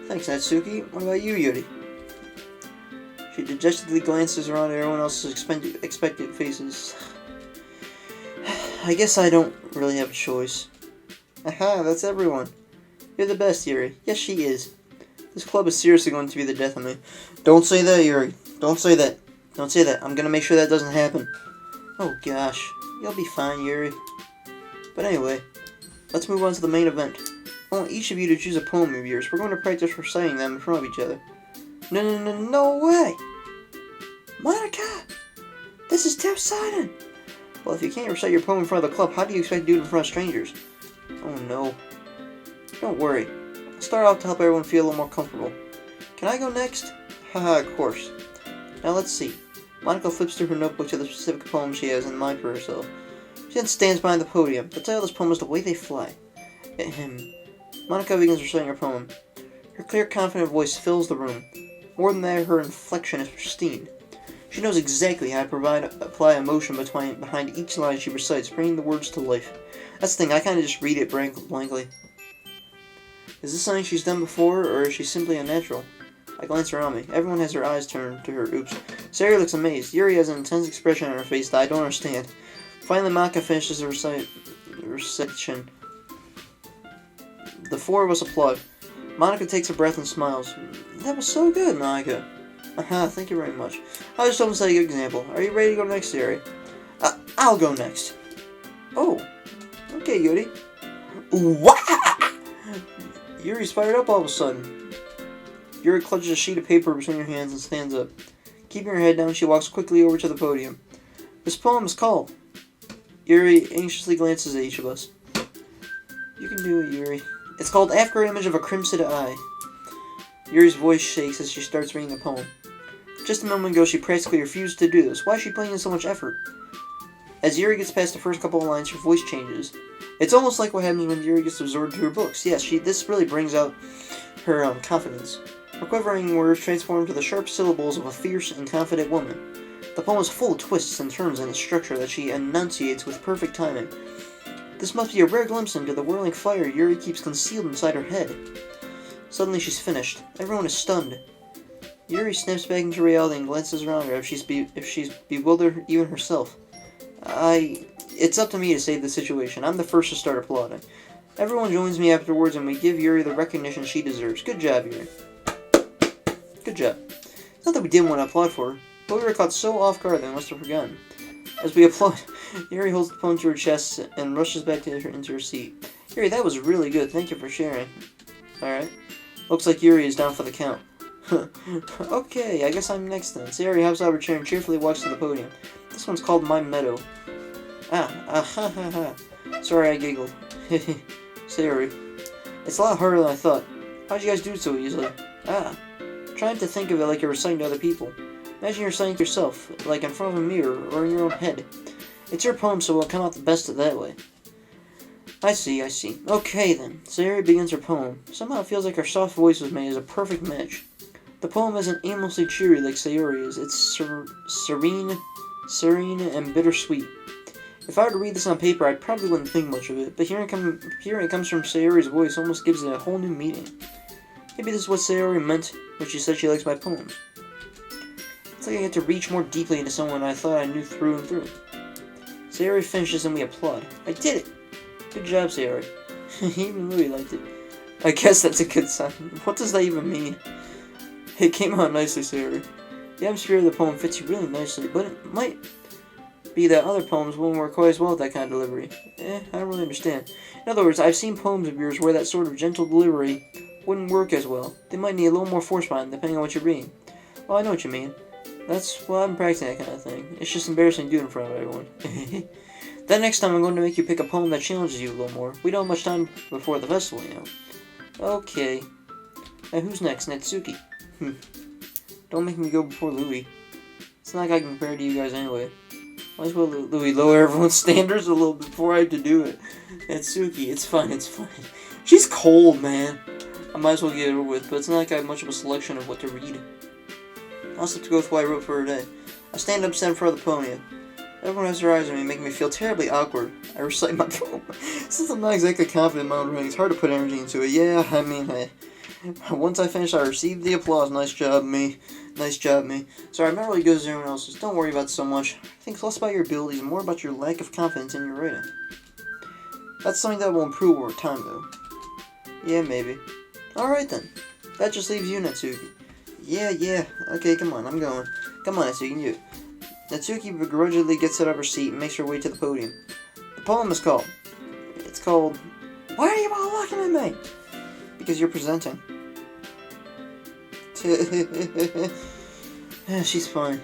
Thanks, Natsuki. What about you, Yuri? She dejectedly glances around at everyone else's expectant faces. I guess I don't really have a choice. Aha, that's everyone. You're the best, Yuri. Yes, she is. This club is seriously going to be the death of me. Don't say that, Yuri. Don't say that. Don't say that. I'm gonna make sure that doesn't happen. Oh gosh. You'll be fine, Yuri. But anyway, let's move on to the main event. I want each of you to choose a poem of yours. We're going to practice reciting them in front of each other. No way! Monica! This is too sudden! Well, if you can't recite your poem in front of the club, how do you expect to do it in front of strangers? Oh no. Don't worry. I'll start off to help everyone feel a little more comfortable. Can I go next? Haha, of course. Now let's see. Monica flips through her notebook to the specific poem she has in mind for herself. She then stands behind the podium. The title of this poem is The Way They Fly. Ahem. Monica begins reciting her poem. Her clear, confident voice fills the room. More than that, her inflection is pristine. She knows exactly how to apply emotion behind each line she recites, bringing the words to life. That's the thing, I kind of just read it blankly. Is this something she's done before, or is she simply a natural? I glance around me. Everyone has their eyes turned to her. Oops. Sayori looks amazed. Yuri has an intense expression on her face that I don't understand. Finally, Monica finishes the recitation. The four of us applaud. Monica takes a breath and smiles. That was so good, Monica. Aha, thank you very much. I just don't set a good example. Are you ready to go next, Yuri? I'll go next. Oh, okay, Yuri. Wah! Yuri's fired up all of a sudden. Yuri clutches a sheet of paper between her hands and stands up. Keeping her head down, she walks quickly over to the podium. This poem is called. Yuri anxiously glances at each of us. You can do it, Yuri. It's called After Image of a Crimson Eye. Yuri's voice shakes as she starts reading the poem. Just a moment ago, she practically refused to do this. Why is she putting in so much effort? As Yuri gets past the first couple of lines, her voice changes. It's almost like what happens when Yuri gets absorbed to her books. Yes, this really brings out her confidence. Her quivering words transform to the sharp syllables of a fierce and confident woman. The poem is full of twists and turns in its structure that she enunciates with perfect timing. This must be a rare glimpse into the whirling fire Yuri keeps concealed inside her head. Suddenly she's finished. Everyone is stunned. Yuri snaps back into reality and glances around her if she's bewildered even herself. It's up to me to save the situation. I'm the first to start applauding. Everyone joins me afterwards and we give Yuri the recognition she deserves. Good job, Yuri. Good job. It's not that we didn't want to applaud for her, but we were caught so off guard that we must have forgotten. As we applaud, Yuri holds the poem to her chest and rushes back into her seat. Yuri, that was really good. Thank you for sharing. Alright. Looks like Yuri is down for the count. Okay, I guess I'm next then. Sayori hops out of her chair and cheerfully walks to the podium. This one's called My Meadow. Ha. Sorry, I giggled. Sayori. It's a lot harder than I thought. How'd you guys do it so easily? Trying to think of it like you're reciting to other people. Imagine you're reciting to yourself, like in front of a mirror or in your own head. It's your poem, so it'll come out the best that way. I see. Okay then. Sayori begins her poem. Somehow it feels like her soft voice was made as a perfect match. The poem isn't aimlessly cheery like Sayori is. It's serene and bittersweet. If I were to read this on paper, I probably wouldn't think much of it, but hearing it comes from Sayori's voice almost gives it a whole new meaning. Maybe this is what Sayori meant when she said she likes my poems. It's like I get to reach more deeply into someone I thought I knew through and through. Sayori finishes and we applaud. I did it! Good job, Sayori. Even Louis liked it. I guess that's a good sign. What does that even mean? It came out nicely, Sayori. The atmosphere of the poem fits you really nicely, but it might be that other poems won't work quite as well with that kind of delivery. I don't really understand. In other words, I've seen poems of yours where that sort of gentle delivery wouldn't work as well. They might need a little more force behind them, depending on what you're reading. Well, I know what you mean. That's, well, I've been practicing that kind of thing. It's just embarrassing to do it in front of everyone. Then next time I'm going to make you pick a poem that challenges you a little more. We don't have much time before the festival, you know. Okay. Now who's next? Natsuki. Don't make me go before Louis. It's not like I can compare to you guys anyway. Might as well Louis lower everyone's standards a little bit before I have to do it. Natsuki, it's fine, it's fine. She's cold, man. I might as well get it over with, but it's not like I have much of a selection of what to read. I also have to go with what I wrote for her today. I stand up in front of the podium. Everyone has their eyes on me, making me feel terribly awkward. I recite my poem. Since I'm not exactly confident in my own writing, it's hard to put energy into it. Yeah, I mean, once I finish, I received the applause. Nice job, me. Nice job, me. Sorry, I'm not really good as everyone else's. Don't worry about it so much. Think less about your abilities and more about your lack of confidence in your writing. That's something that will improve over time, though. Yeah, maybe. Alright then. That just leaves you, Natsuki. Yeah. Okay, come on, I'm going. Come on, Natsuki, you. Natsuki begrudgingly gets out of her seat and makes her way to the podium. The poem is called... It's called... Why are you all looking at me? Because you're presenting. She's fine.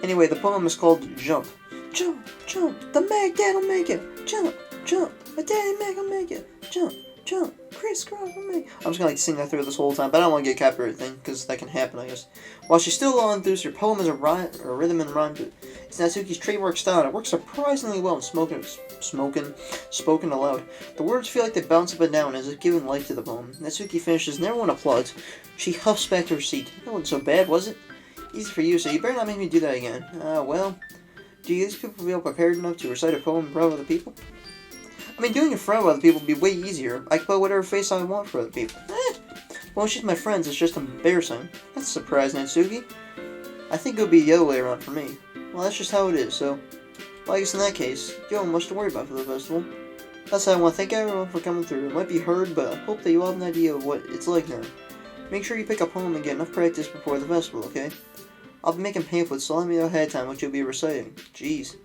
Anyway, the poem is called Jump. Jump, jump, the Meg Dad'll make it. Jump, jump, my daddy Meg will make it. Jump, jump, crisscross will make it. I'm just gonna sing that through this whole time, but I don't want to get a copyright thing, because that can happen, I guess. While she's still low enthused, her poem is a rhythm and rhyme to it. It's Natsuki's trademark style, and it works surprisingly well in spoken aloud. The words feel like they bounce up and down as if giving life to the poem. Natsuki finishes, and everyone applauds. She huffs back to her seat. That wasn't so bad, was it? Easy for you, so you better not make me do that again. Well, do these people feel prepared enough to recite a poem in front of other people? I mean, doing it in front of other people would be way easier. I can put whatever face I want for other people. Well, it's just my friends, it's just embarrassing. That's a surprise, Natsuki. I think it would be the other way around for me. Well, that's just how it is, so... Well, I guess in that case, you don't have much to worry about for the festival. That's how I want to thank everyone for coming through. It might be hard, but I hope that you all have an idea of what it's like now. Make sure you pick a poem and get enough practice before the festival, okay? I'll be making pamphlets, so let me know ahead of time what you'll be reciting. Jeez.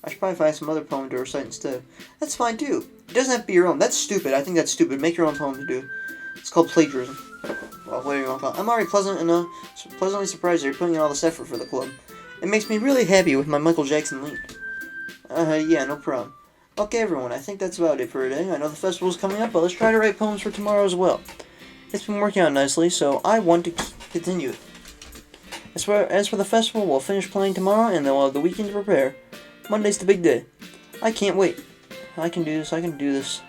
I should probably find some other poem to recite instead. That's fine, too. It doesn't have to be your own. That's stupid. I think that's stupid. Make your own poem to do. It's called plagiarism. Well, whatever you want to call it. I'm already pleasantly surprised that you're putting in all this effort for the club. It makes me really happy with my Michael Jackson lead. Yeah, no problem. Okay, everyone, I think that's about it for today. I know the festival's coming up, but let's try to write poems for tomorrow as well. It's been working out nicely, so I want to continue it. As for the festival, we'll finish playing tomorrow, and then we'll have the weekend to prepare. Monday's the big day. I can't wait. I can do this.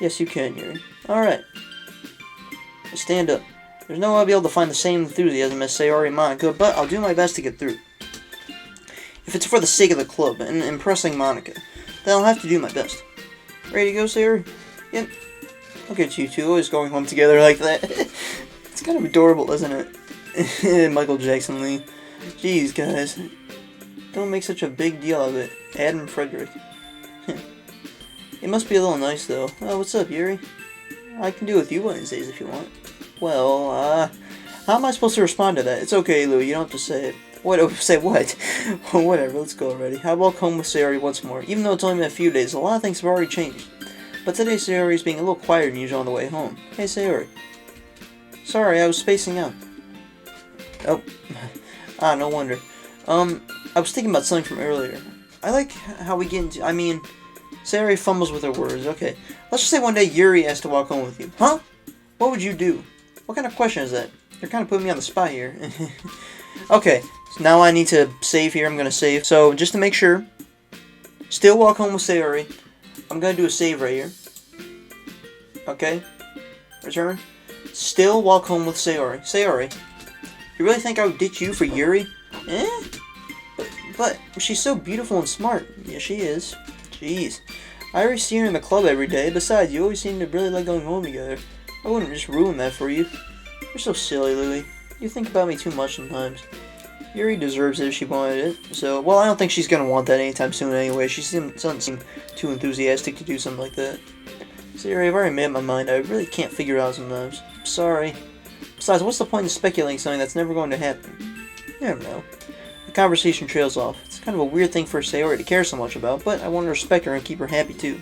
Yes, you can, Yuri. Alright. Stand up. There's no way I'll be able to find the same enthusiasm as Sayori and Monica, but I'll do my best to get through. If it's for the sake of the club and impressing Monica, then I'll have to do my best. Ready to go, Sayori? Yep. Look at you two, always going home together like that. It's kind of adorable, isn't it? Michael Jackson Lee. Jeez, guys. Don't make such a big deal of it. Adam Frederick. It must be a little nice, though. Oh, what's up, Yuri? I can do it with you Wednesdays if you want. Well, how am I supposed to respond to that? It's okay, Lou, you don't have to say it. What? Say what? Whatever, let's go already. I walk home with Sayori once more. Even though it's only been a few days, a lot of things have already changed. But today Sayori's being a little quieter than usual on the way home. Hey, Sayori. Sorry, I was spacing out. Oh. No wonder. I was thinking about something from earlier. I like how we get into... I mean, Sayori fumbles with her words. Okay. Let's just say one day Yuri has to walk home with you. Huh? What would you do? What kind of question is that? You're kind of putting me on the spot here. Okay. So now I need to save here. I'm going to save. So, just to make sure. Still walk home with Sayori. I'm going to do a save right here. Okay. Return. Still walk home with Sayori. Sayori. You really think I would ditch you for Yuri? But she's so beautiful and smart. Yeah, she is. Jeez. I already see her in the club every day. Besides, you always seem to really like going home together. I wouldn't just ruin that for you. You're so silly, Louie. You think about me too much sometimes. Yuri deserves it if she wanted it. So, well, I don't think she's gonna want that anytime soon anyway. She doesn't seem too enthusiastic to do something like that. See, Yuri, I've already made up my mind. I really can't figure it out sometimes. Sorry. Besides, what's the point in speculating something that's never going to happen? You never know. The conversation trails off. It's kind of a weird thing for Sayori to care so much about, but I want to respect her and keep her happy too.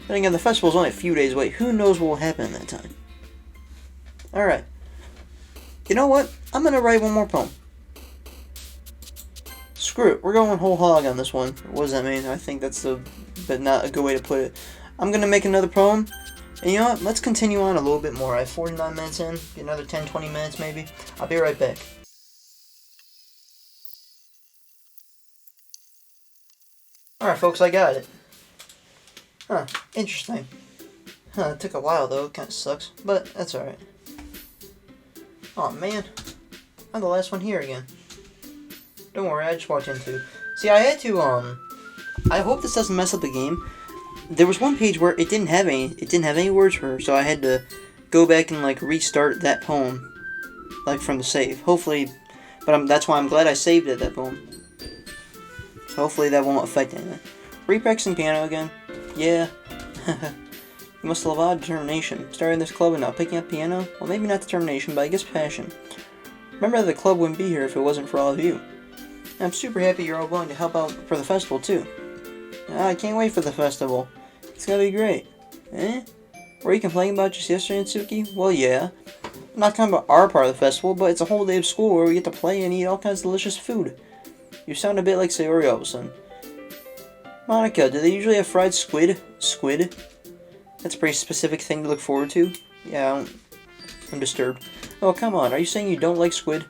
Then again, the festival's only a few days away. Who knows what will happen in that time? Alright. You know what? I'm gonna write one more poem. Screw it. We're going whole hog on this one. What does that mean? I think that's but not a good way to put it. I'm gonna make another poem. And you know what? Let's continue on a little bit more. I have 49 minutes in. Get another 10, 20 minutes maybe. I'll be right back. Alright, folks, I got it. Huh. Interesting. Huh, it took a while, though. It kind of sucks. But that's alright. Aw, man. I'm the last one here again. Don't worry, I just walked into. See, I had to, I hope this doesn't mess up the game. There was one page where it didn't have any words for her, so I had to go back and, like, restart that poem, like, from the save. Hopefully, but that's why I'm glad I saved it, that poem. So hopefully that won't affect anything. Re-practicing piano again? Yeah. You must love odd determination. Starting this club and now picking up piano? Well, maybe not determination, but I guess passion. Remember that the club wouldn't be here if it wasn't for all of you. I'm super happy you're all willing to help out for the festival, too. I can't wait for the festival. It's gonna be great. Eh? Were you complaining about just yesterday, Itsuki? Well, yeah. I'm not talking about our part of the festival, but it's a whole day of school where we get to play and eat all kinds of delicious food. You sound a bit like Sayori all of a sudden. Monica, do they usually have fried squid? Squid? That's a pretty specific thing to look forward to. Yeah, I'm disturbed. Oh, come on. Are you saying you don't like squid?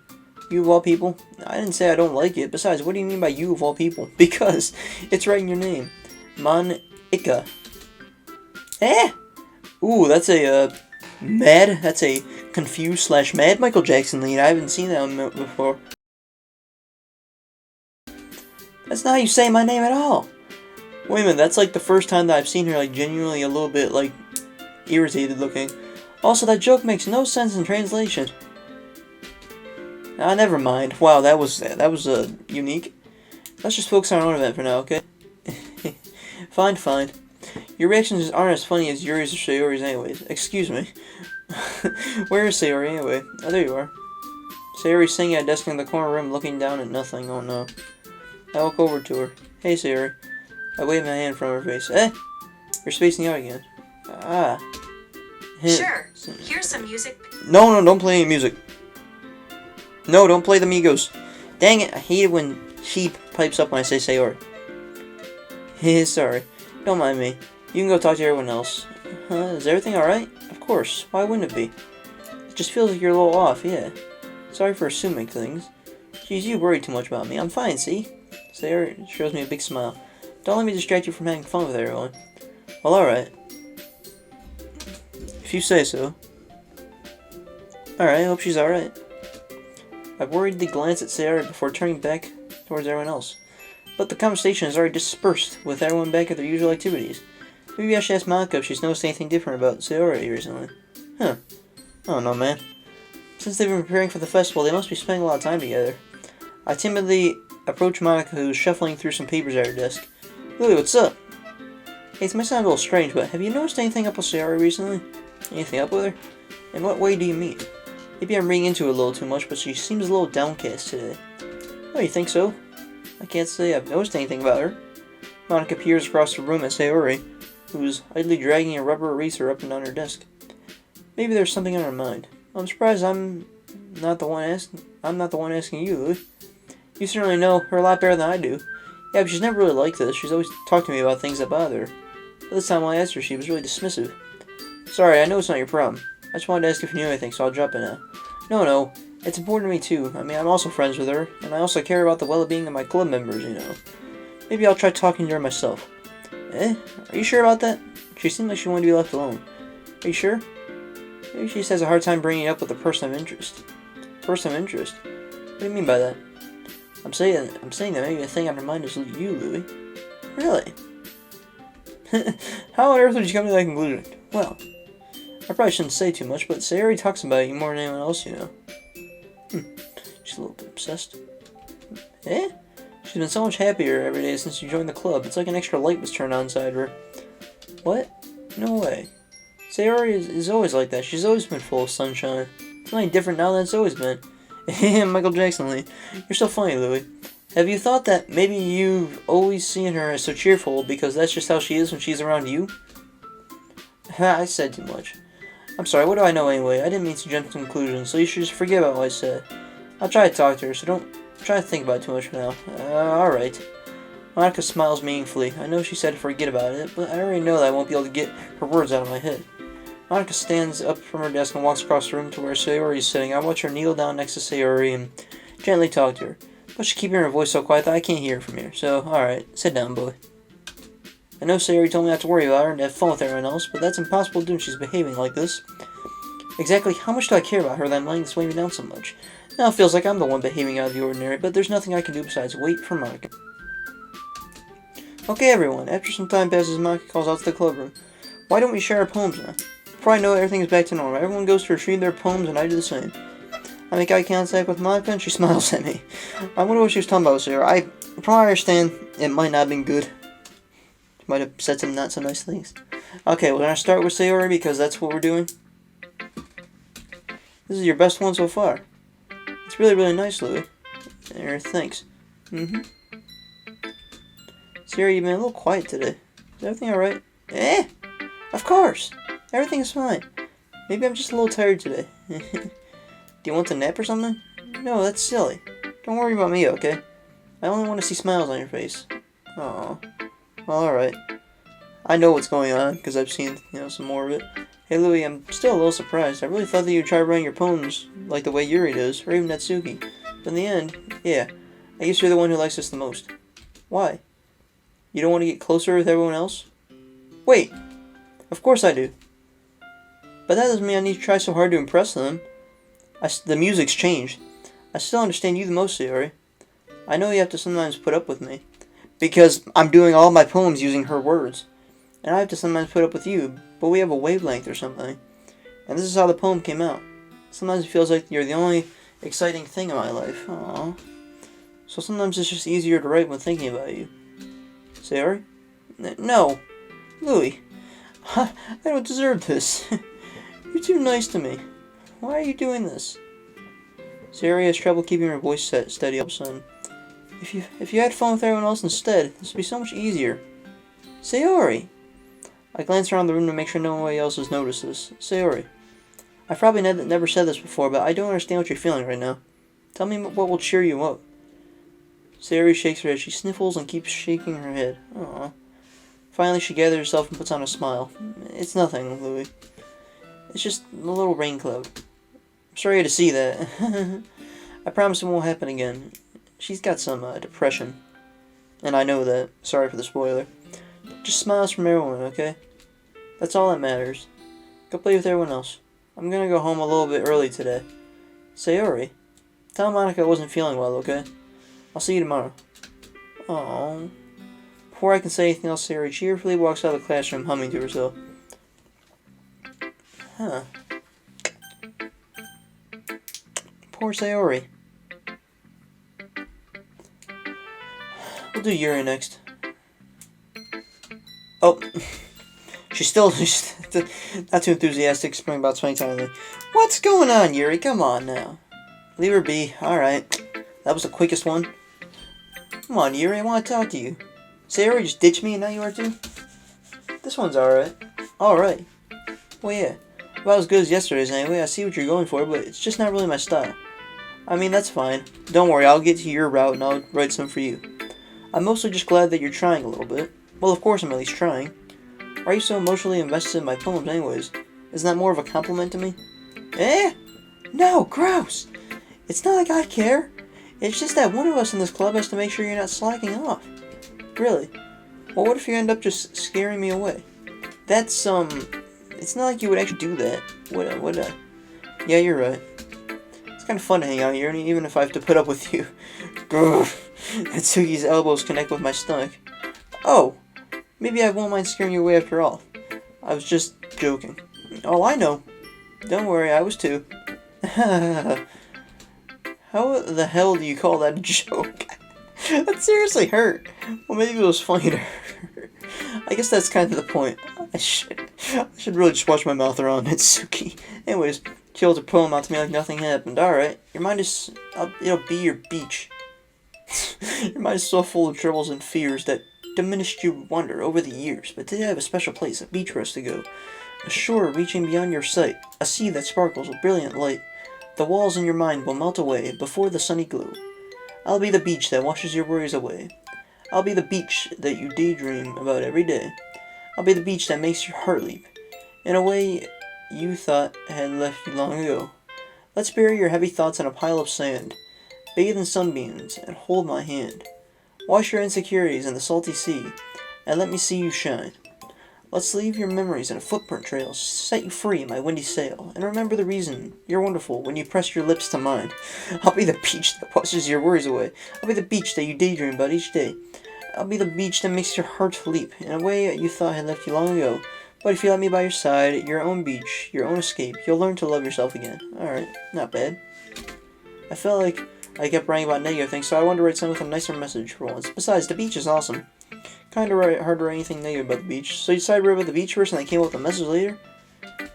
You of all people? I didn't say I don't like it. Besides, what do you mean by you of all people? Because it's right in your name. Monica. Eh? Ooh, that's a, mad? That's a confused / mad Michael Jackson lead. I haven't seen that one before. That's not how you say my name at all. Wait a minute, that's like the first time that I've seen her like genuinely a little bit like irritated looking. Also, that joke makes no sense in translation. Ah, never mind. Wow, that was unique. Let's just focus on our own event for now, okay? Fine, fine. Your reactions aren't as funny as Yuri's or Sayori's anyways. Excuse me. Where is Sayori anyway? Oh, there you are. Sayori's sitting at a desk in the corner room looking down at nothing. Oh no. I walk over to her. Hey, Sayori. I wave my hand from her face. Eh? You're spacing out again. Ah. Sure. Here's some music. No, don't play any music. No, don't play the Migos. Dang it, I hate it when she pipes up when I say Sayori. Sorry. Don't mind me. You can go talk to everyone else. Is everything alright? Of course. Why wouldn't it be? It just feels like you're a little off, yeah. Sorry for assuming things. Jeez, you worry too much about me. I'm fine, see? Sayori shows me a big smile. Don't let me distract you from having fun with everyone. Well, alright. If you say so. Alright, I hope she's alright. I worriedly glanced at Sayori before turning back towards everyone else. But the conversation is already dispersed, with everyone back at their usual activities. Maybe I should ask Monica if she's noticed anything different about Sayori recently. Huh. I don't know, man. Since they've been preparing for the festival, they must be spending a lot of time together. I timidly approached Monica, who was shuffling through some papers at her desk. Lily, what's up? Hey, this might sound a little strange, but have you noticed anything up with Sayori recently? Anything up with her? In what way do you mean? Maybe I'm reading into it a little too much, but she seems a little downcast today. Oh, you think so? I can't say I've noticed anything about her. Monica peers across the room at Sayori, who's idly dragging a rubber eraser up and down her desk. Maybe there's something on her mind. I'm surprised I'm not the one asking you, Lily. You certainly know her a lot better than I do. Yeah, but she's never really like this. She's always talked to me about things that bother her. But this time when I asked her, she was really dismissive. Sorry, I know it's not your problem. I just wanted to ask if you knew anything, so I'll drop in now. No, it's important to me too. I mean, I'm also friends with her, and I also care about the well-being of my club members, you know. Maybe I'll try talking to her myself. Eh? Are you sure about that? She seemed like she wanted to be left alone. Are you sure? Maybe she just has a hard time bringing it up with a person of interest. Person of interest? What do you mean by that? I'm saying that maybe the thing on her mind is you, Louis. Really? How on earth would you come to that conclusion? Well, I probably shouldn't say too much, but Sayori talks about you more than anyone else you know. She's a little bit obsessed. Eh? She's been so much happier every day since you joined the club. It's like an extra light was turned on inside her. What? No way. Sayori is always like that. She's always been full of sunshine. It's nothing different now than it's always been. Michael Jackson Lee. You're so funny, Louis. Have you thought that maybe you've always seen her as so cheerful because that's just how she is when she's around you? I said too much. I'm sorry, what do I know anyway? I didn't mean to jump to conclusions, so you should just forget about what I said. I'll try to talk to her, so don't try to think about it too much for now. Alright. Monica smiles meaningfully. I know she said to forget about it, but I already know that I won't be able to get her words out of my head. Monica stands up from her desk and walks across the room to where Sayori is sitting. I watch her kneel down next to Sayori and gently talk to her. But she keeps her voice so quiet that I can't hear her from here. So, alright, sit down, boy. I know Sayori told me not to worry about her and to have fun with everyone else, but that's impossible to do when she's behaving like this. Exactly how much do I care about her that I'm letting this weigh me down so much? Now it feels like I'm the one behaving out of the ordinary, but there's nothing I can do besides wait for Monica. Okay, everyone. After some time passes, Monica calls out to the club room. Why don't we share our poems now? Before I know it, everything is back to normal. Everyone goes to retrieve their poems, and I do the same. I make eye contact with Monica, and she smiles at me. I wonder what she was talking about, Sarah. From what I understand, it might not have been good. She might have said some not so nice things. Okay, we're gonna start with Sayori because that's what we're doing. This is your best one so far. It's really, really nice, Louis. There, thanks. Sayori, you've been a little quiet today. Is everything alright? Eh? Of course! Everything is fine. Maybe I'm just a little tired today. Do you want to nap or something? No, that's silly. Don't worry about me, okay? I only want to see smiles on your face. Aww. Well, alright. I know what's going on, because I've seen, some more of it. Hey, Louis, I'm still a little surprised. I really thought that you'd try writing your poems like the way Yuri does, or even Natsuki. But in the end, yeah, I guess you're the one who likes us the most. Why? You don't want to get closer with everyone else? Wait! Of course I do. But that doesn't mean I need to try so hard to impress them. The music's changed. I still understand you the most, Sayori. I know you have to sometimes put up with me. Because I'm doing all my poems using her words. And I have to sometimes put up with you, but we have a wavelength or something. And this is how the poem came out. Sometimes it feels like you're the only exciting thing in my life. Aww. So sometimes it's just easier to write when thinking about you. Sayori? No. Louis. I don't deserve this. You're too nice to me. Why are you doing this? Sayori has trouble keeping her voice steady all of a sudden. If you had fun with everyone else instead, this would be so much easier. Sayori! I glance around the room to make sure no one else has noticed this. Sayori. I've probably never said this before, but I don't understand what you're feeling right now. Tell me what will cheer you up. Sayori shakes her head. She sniffles and keeps shaking her head. Aww. Finally, she gathers herself and puts on a smile. It's nothing, Louis. It's just a little rain cloud. I'm sorry to see that. I promise it won't happen again. She's got some depression. And I know that. Sorry for the spoiler. Just smiles from everyone, okay? That's all that matters. Go play with everyone else. I'm gonna go home a little bit early today. Sayori, tell Monica I wasn't feeling well, okay? I'll see you tomorrow. Aww. Before I can say anything else, Sayori cheerfully walks out of the classroom, humming to herself. Huh. Poor Sayori. We'll do Yuri next. Oh. She's not too enthusiastic, spring about 20 times. What's going on, Yuri? Come on now. Leave her be. Alright. That was the quickest one. Come on, Yuri, I want to talk to you. Sayori just ditched me and now you are too? This one's alright. Alright. Well, yeah. About as good as yesterday's anyway. I see what you're going for, but it's just not really my style. I mean, that's fine. Don't worry, I'll get to your route and I'll write some for you. I'm mostly just glad that you're trying a little bit. Well, of course I'm at least trying. Why are you so emotionally invested in my poems anyways? Isn't that more of a compliment to me? Eh? No, gross! It's not like I care. It's just that one of us in this club has to make sure you're not slacking off. Really? Well, what if you end up just scaring me away? That's, it's not like you would actually do that. Yeah, you're right. It's It's kind of fun to hang out here, and even if I have to put up with you. Grr. Natsuki's elbows connect with my stomach. Oh, maybe I won't mind scaring you away after all. I was just joking. Oh, I know. Don't worry, I was too. How the hell do you call that a joke? That seriously hurt. Well, maybe it was funny to her. I guess that's kind of the point. I should really just watch my mouth around Natsuki. Anyways, she holds her poem out to me like nothing happened. Alright, your mind is... it'll be your beach. Your mind is so full of troubles and fears that diminished your wonder over the years. But today I have a special place, a beach for us to go. A shore reaching beyond your sight. A sea that sparkles with brilliant light. The walls in your mind will melt away before the sunny glow. I'll be the beach that washes your worries away. I'll be the beach that you daydream about every day. I'll be the beach that makes your heart leap in a way you thought had left you long ago. Let's bury your heavy thoughts in a pile of sand. Bathe in sunbeams and hold my hand. Wash your insecurities in the salty sea and let me see you shine. Let's leave your memories in a footprint trail, set you free in my windy sail, and remember the reason you're wonderful when you press your lips to mine. I'll be the beach that washes your worries away. I'll be the beach that you daydream about each day. I'll be the beach that makes your heart leap in a way you thought had left you long ago. But if you let me by your side, your own beach, your own escape, you'll learn to love yourself again. Alright, not bad. I felt like I kept writing about negative things, so I wanted to write something with a nicer message for once. Besides, the beach is awesome. Kind of hard to write anything negative about the beach. So you decided to write about the beach first and then came up with a message later?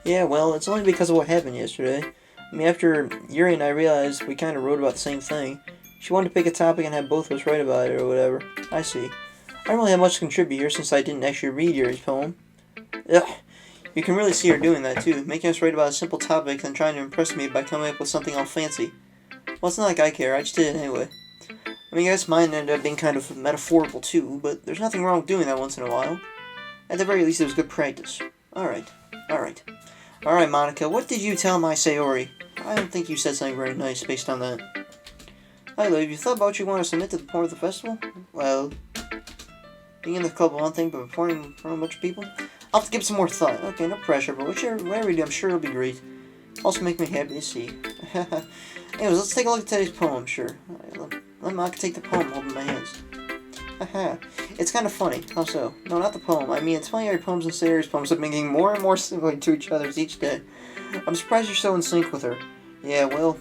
Yeah, well, it's only because of what happened yesterday. I mean, after Yuri and I realized we kind of wrote about the same thing, she wanted to pick a topic and have both of us write about it or whatever. I see. I don't really have much to contribute here since I didn't actually read Yuri's poem. Ugh. You can really see her doing that too, making us write about a simple topic and trying to impress me by coming up with something all fancy. Well, it's not like I care, I just did it anyway. I mean, I guess mine ended up being kind of metaphorical too, but there's nothing wrong with doing that once in a while. At the very least, it was good practice. Alright. Alright, Monica, what did you tell my Sayori? I don't think you said something very nice based on that. Hi, Liv, you thought about what you want to submit to the point of the festival? Well, being in the club is one thing, but performing in front of a bunch of people? I'll have to give it some more thought. Okay, no pressure, but whatever you do, I'm sure it'll be great. Also make me happy to see. Anyways, let's take a look at today's poem, sure. Alright, let Monica take the poem holding my hands. Haha. It's kind of funny. How so? No, not the poem. I mean, it's funny how your poems and Sayori's poems have been getting more and more similar to each other each day. I'm surprised you're so in sync with her. Yeah, well,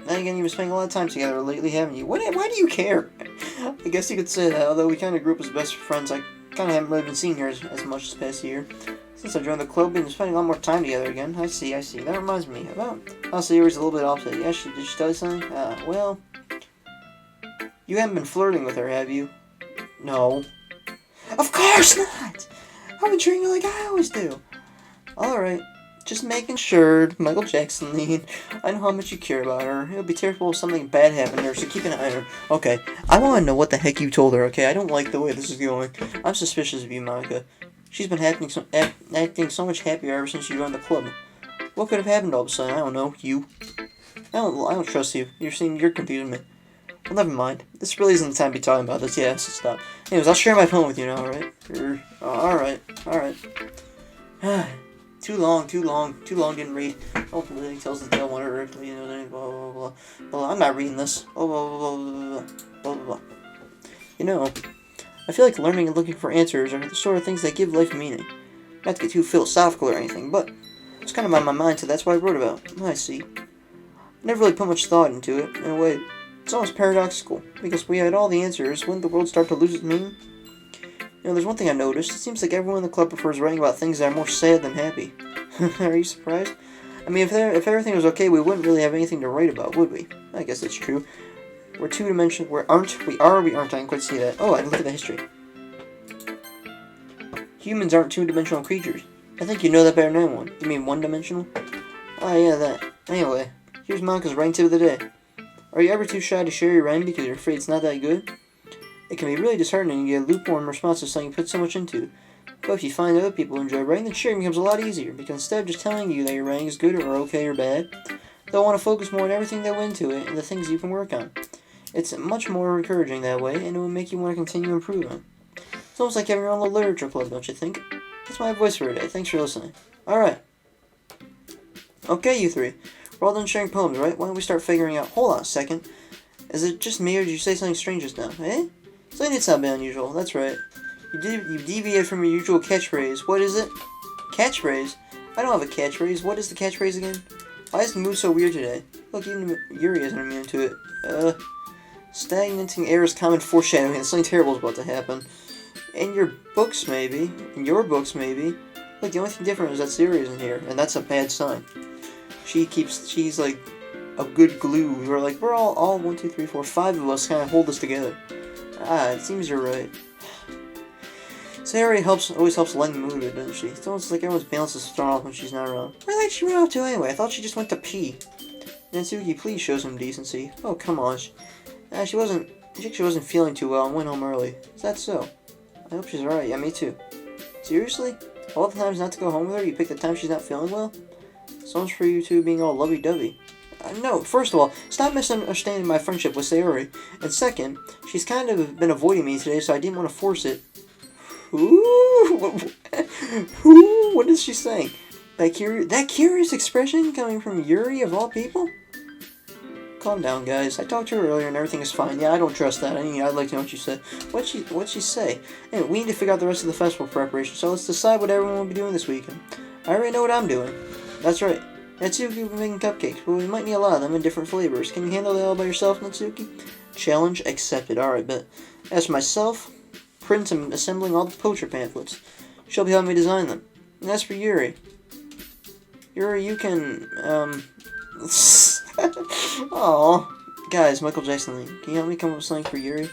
then again, you've been spending a lot of time together lately, haven't you? Why do you care? I guess you could say that, although we kind of grew up as best friends, I kind of haven't really been seeing her as much this past year. Since I joined the club, we've been spending a lot more time together again. I see. That reminds me about how Sayori's a little bit opposite. Yeah, did she tell you something? Well, you haven't been flirting with her, have you? No. Of course not! I've been treating her like I always do. Alright. Just making sure, Michael Jackson lean. I know how much you care about her. It would be terrible if something bad happened to her, so keep an eye on her. Okay, I want to know what the heck you told her, okay? I don't like the way this is going. I'm suspicious of you, Monica. She's been acting so much happier ever since you joined the club. What could have happened all of a sudden? I don't know. You. I don't trust you. You're confusing me. Well, never mind. This really isn't the time to be talking about this. Yeah, so stop. Anyways, I'll share my phone with you now, alright? Alright. Too long, didn't read. Ultimately, tells the tale, whatever, you know, blah, blah, blah, blah. I'm not reading this. Blah, blah, blah, blah, blah, blah, blah. You know, I feel like learning and looking for answers are the sort of things that give life meaning. Not to get too philosophical or anything, but it's kind of on my mind, so that's what I wrote about. I see. I never really put much thought into it, in a way. It's almost paradoxical, because we had all the answers. Wouldn't the world start to lose its meaning? You know, there's one thing I noticed. It seems like everyone in the club prefers writing about things that are more sad than happy. Are you surprised? I mean, if everything was okay, we wouldn't really have anything to write about, would we? I guess that's true. We're two-dimensional. We aren't. I can quite see that. Oh, I can look at the history. Humans aren't two-dimensional creatures. I think you know that better than anyone. You mean one-dimensional? Oh, yeah, that. Anyway, here's Monica's writing tip of the day. Are you ever too shy to share your writing because you're afraid it's not that good? It can be really disheartening to get a lukewarm response to something you put so much into. But if you find other people enjoy writing, then sharing becomes a lot easier, because instead of just telling you that your writing is good or okay or bad, they'll want to focus more on everything that went into it and the things you can work on. It's much more encouraging that way, and it will make you want to continue improving. It's almost like having your own little literature club, don't you think? That's my voice for today. Thanks for listening. Alright. Okay, you three. We're all done sharing poems, right? Why don't we start figuring out... Hold on a second. Is it just me, or did you say something strange just now? Eh? Something did sound a bit unusual. That's right. You deviated from your usual catchphrase. What is it? Catchphrase? I don't have a catchphrase. What is the catchphrase again? Why is the mood so weird today? Look, even Yuri isn't immune to it. Stagnating air is common foreshadowing that something terrible is about to happen. In your books, maybe. In your books, maybe. Look, the only thing different is that Sayori isn't here, and that's a bad sign. She's like a good glue. We're all 1, 2, 3, 4, 5 of us kind of hold this together. It seems you're right. Sayori always helps lighten the mood, doesn't she? It's almost like everyone's balance is thrown off when she's not around. Where did she run off to anyway? I thought she just went to pee. Natsuki, please show some decency. Oh, come on. She wasn't feeling too well and went home early. Is that so? I hope she's alright. Yeah, me too. Seriously? All the times not to go home with her, you pick the time she's not feeling well? So much for you two being all lovey-dovey. No, first of all, stop misunderstanding my friendship with Sayori. And second, she's kind of been avoiding me today, so I didn't want to force it. Who? What is she saying? That curious expression coming from Yuri of all people? Calm down, guys. I talked to her earlier and everything is fine. Yeah, I don't trust that. I'd like to know what she said. What'd she say? Anyway, we need to figure out the rest of the festival preparation, so let's decide what everyone will be doing this weekend. I already know what I'm doing. That's right. Natsuki will be making cupcakes, but we might need a lot of them in different flavors. Can you handle that all by yourself, Natsuki? Challenge accepted. Alright, but as for myself, print and assembling all the poacher pamphlets. She'll be helping me design them. And as for Yuri, you can, oh, guys, Michael Jackson Lee, can you help me come up with something for Yuri?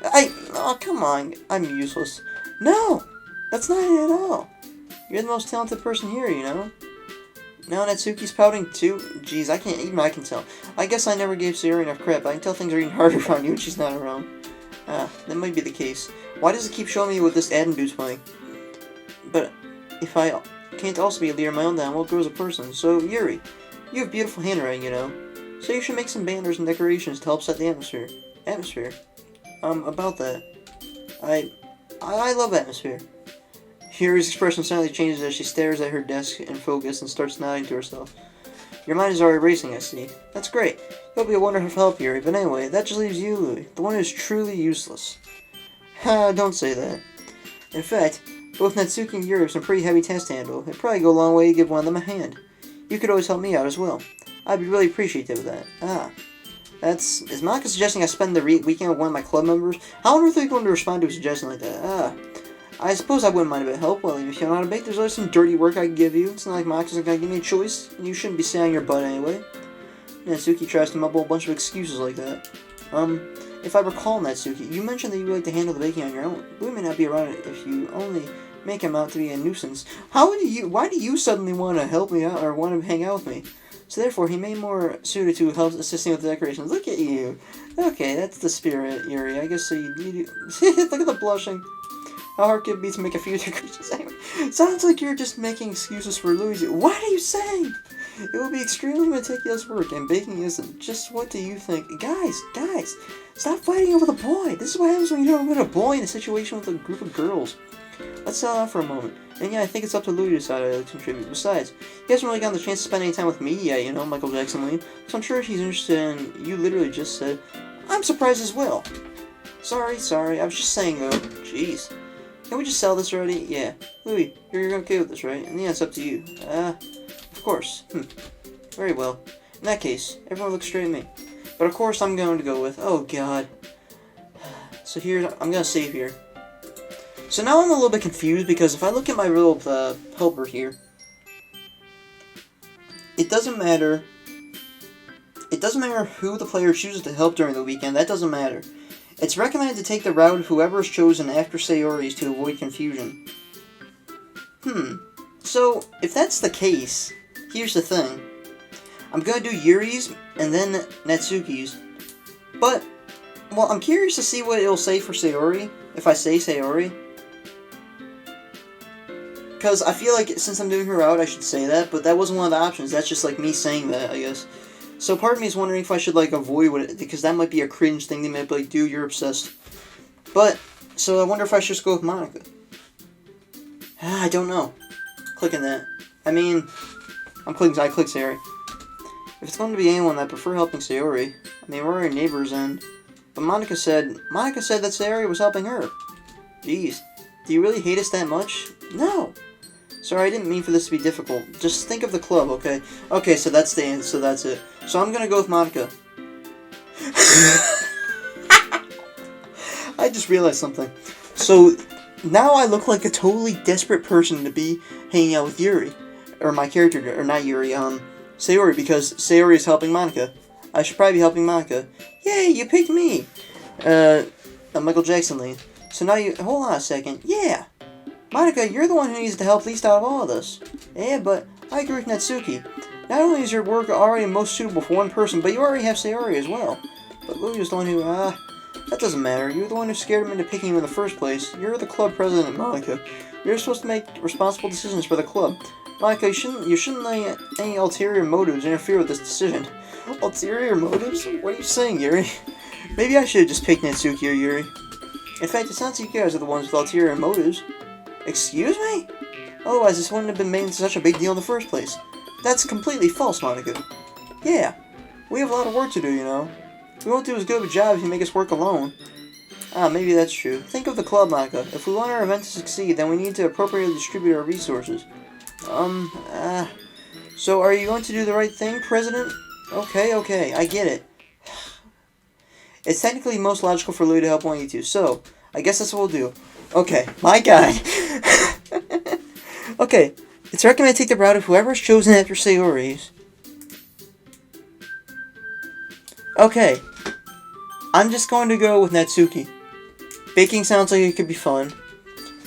Oh, come on, I'm useless. No, that's not it at all. You're the most talented person here, you know? Now Natsuki's pouting too? Jeez, I can tell. I guess I never gave Sayori enough credit, but I can tell things are getting harder around you when she's not around. That might be the case. Why does it keep showing me what this Adam dude's playing? But if I can't also be a leader of my own, then I won't grow as a person. So, Yuri, you have beautiful handwriting, you know. So you should make some banners and decorations to help set the atmosphere. About that. I love atmosphere. Yuri's expression suddenly changes as she stares at her desk in focus and starts nodding to herself. Your mind is already racing, I see. That's great. You'll be a wonderful help, Yuri. But anyway, that just leaves you, Louis, the one who's truly useless. Ha, don't say that. In fact, both Natsuki and Yuri have some pretty heavy tasks to handle. It'd probably go a long way to give one of them a hand. You could always help me out as well. I'd be really appreciative of that. Is Monica suggesting I spend the weekend with one of my club members? I wonder if they're going to respond to a suggestion like that. I suppose I wouldn't mind a bit of help. Well, if you don't know how to bake, there's always some dirty work I could give you. It's not like Monica's going to give me a choice. You shouldn't be sitting on your butt anyway. Natsuki tries to mumble a bunch of excuses like that. If I recall, Natsuki, you mentioned that you like to handle the baking on your own. Louis may not be around if you only make him out to be a nuisance. Why do you suddenly want to help me out or want to hang out with me? So therefore, he may be more suited to help assisting with the decorations. Look at you. Okay, that's the spirit, Yuri. I guess so you look at the blushing. How hard could it be to make a few decorations anyway? Sounds like you're just making excuses for Louis. What are you saying? It will be extremely meticulous work, and baking isn't. Just what do you think? Guys, stop fighting over the boy. This is what happens when you don't put a boy in a situation with a group of girls. Let's settle down for a moment. And yeah, I think it's up to Louis to decide how to contribute. Besides, he hasn't really gotten the chance to spend any time with me yet, you know, Michael Jackson Lee. So I'm sure he's interested in, you literally just said, I'm surprised as well. Sorry, I was just saying though. Jeez. Can we just sell this already? Yeah. Louis, you're okay with this, right? And yeah, it's up to you. Of course. Very well. In that case, everyone look straight at me. But of course I'm going to go with, oh god. So here, I'm going to save here. So now I'm a little bit confused because if I look at my little helper here, it doesn't matter who the player chooses to help during the weekend, that doesn't matter. It's recommended to take the route of whoever is chosen after Sayori's to avoid confusion. So, if that's the case, here's the thing. I'm gonna do Yuri's and then Natsuki's. But, well, I'm curious to see what it'll say for Sayori, if I say Sayori. Because I feel like since I'm doing her route, I should say that, but that wasn't one of the options. That's just like me saying that, I guess. So part of me is wondering if I should, like, avoid it, because that might be a cringe thing they might be like, dude, you're obsessed. But, so I wonder if I should just go with Monica. I don't know. Clicking that. I mean, I clicked Sayori. If it's going to be anyone, I prefer helping Sayori. I mean, we're already neighbors, but Monica said that Sayori was helping her. Jeez, do you really hate us that much? No. Sorry, I didn't mean for this to be difficult. Just think of the club, okay? Okay, so that's the end, so that's it. So I'm gonna go with Monica. I just realized something. So, now I look like a totally desperate person to be hanging out with Yuri. Or my character, or not Yuri, Sayori, because Sayori is helping Monica. I should probably be helping Monica. Yay, you picked me! Michael Jackson lane. So now hold on a second. Yeah! Monica, you're the one who needs the help least out of all of us. Yeah, but I agree with Natsuki. Not only is your work already most suitable for one person, but you already have Sayori as well. But Louie was the one who, that doesn't matter. You're the one who scared him into picking him in the first place. You're the club president, Monica. You're supposed to make responsible decisions for the club. Monica, you shouldn't let any ulterior motives interfere with this decision. Ulterior motives? What are you saying, Yuri? Maybe I should have just picked Natsuki or Yuri. In fact, it sounds like you guys are the ones with ulterior motives. Excuse me? Otherwise, this wouldn't have been made into such a big deal in the first place. That's completely false, Monica. Yeah, we have a lot of work to do, you know. We won't do as good of a job if you make us work alone. Maybe that's true. Think of the club, Monica. If we want our event to succeed, then we need to appropriately distribute our resources. So are you going to do the right thing, President? Okay, I get it. It's technically most logical for Louie to help one of you two, so I guess that's what we'll do. Okay, my guy. Okay, it's recommended to take the route of whoever is chosen after Sayori's. Okay, I'm just going to go with Natsuki. Baking sounds like it could be fun,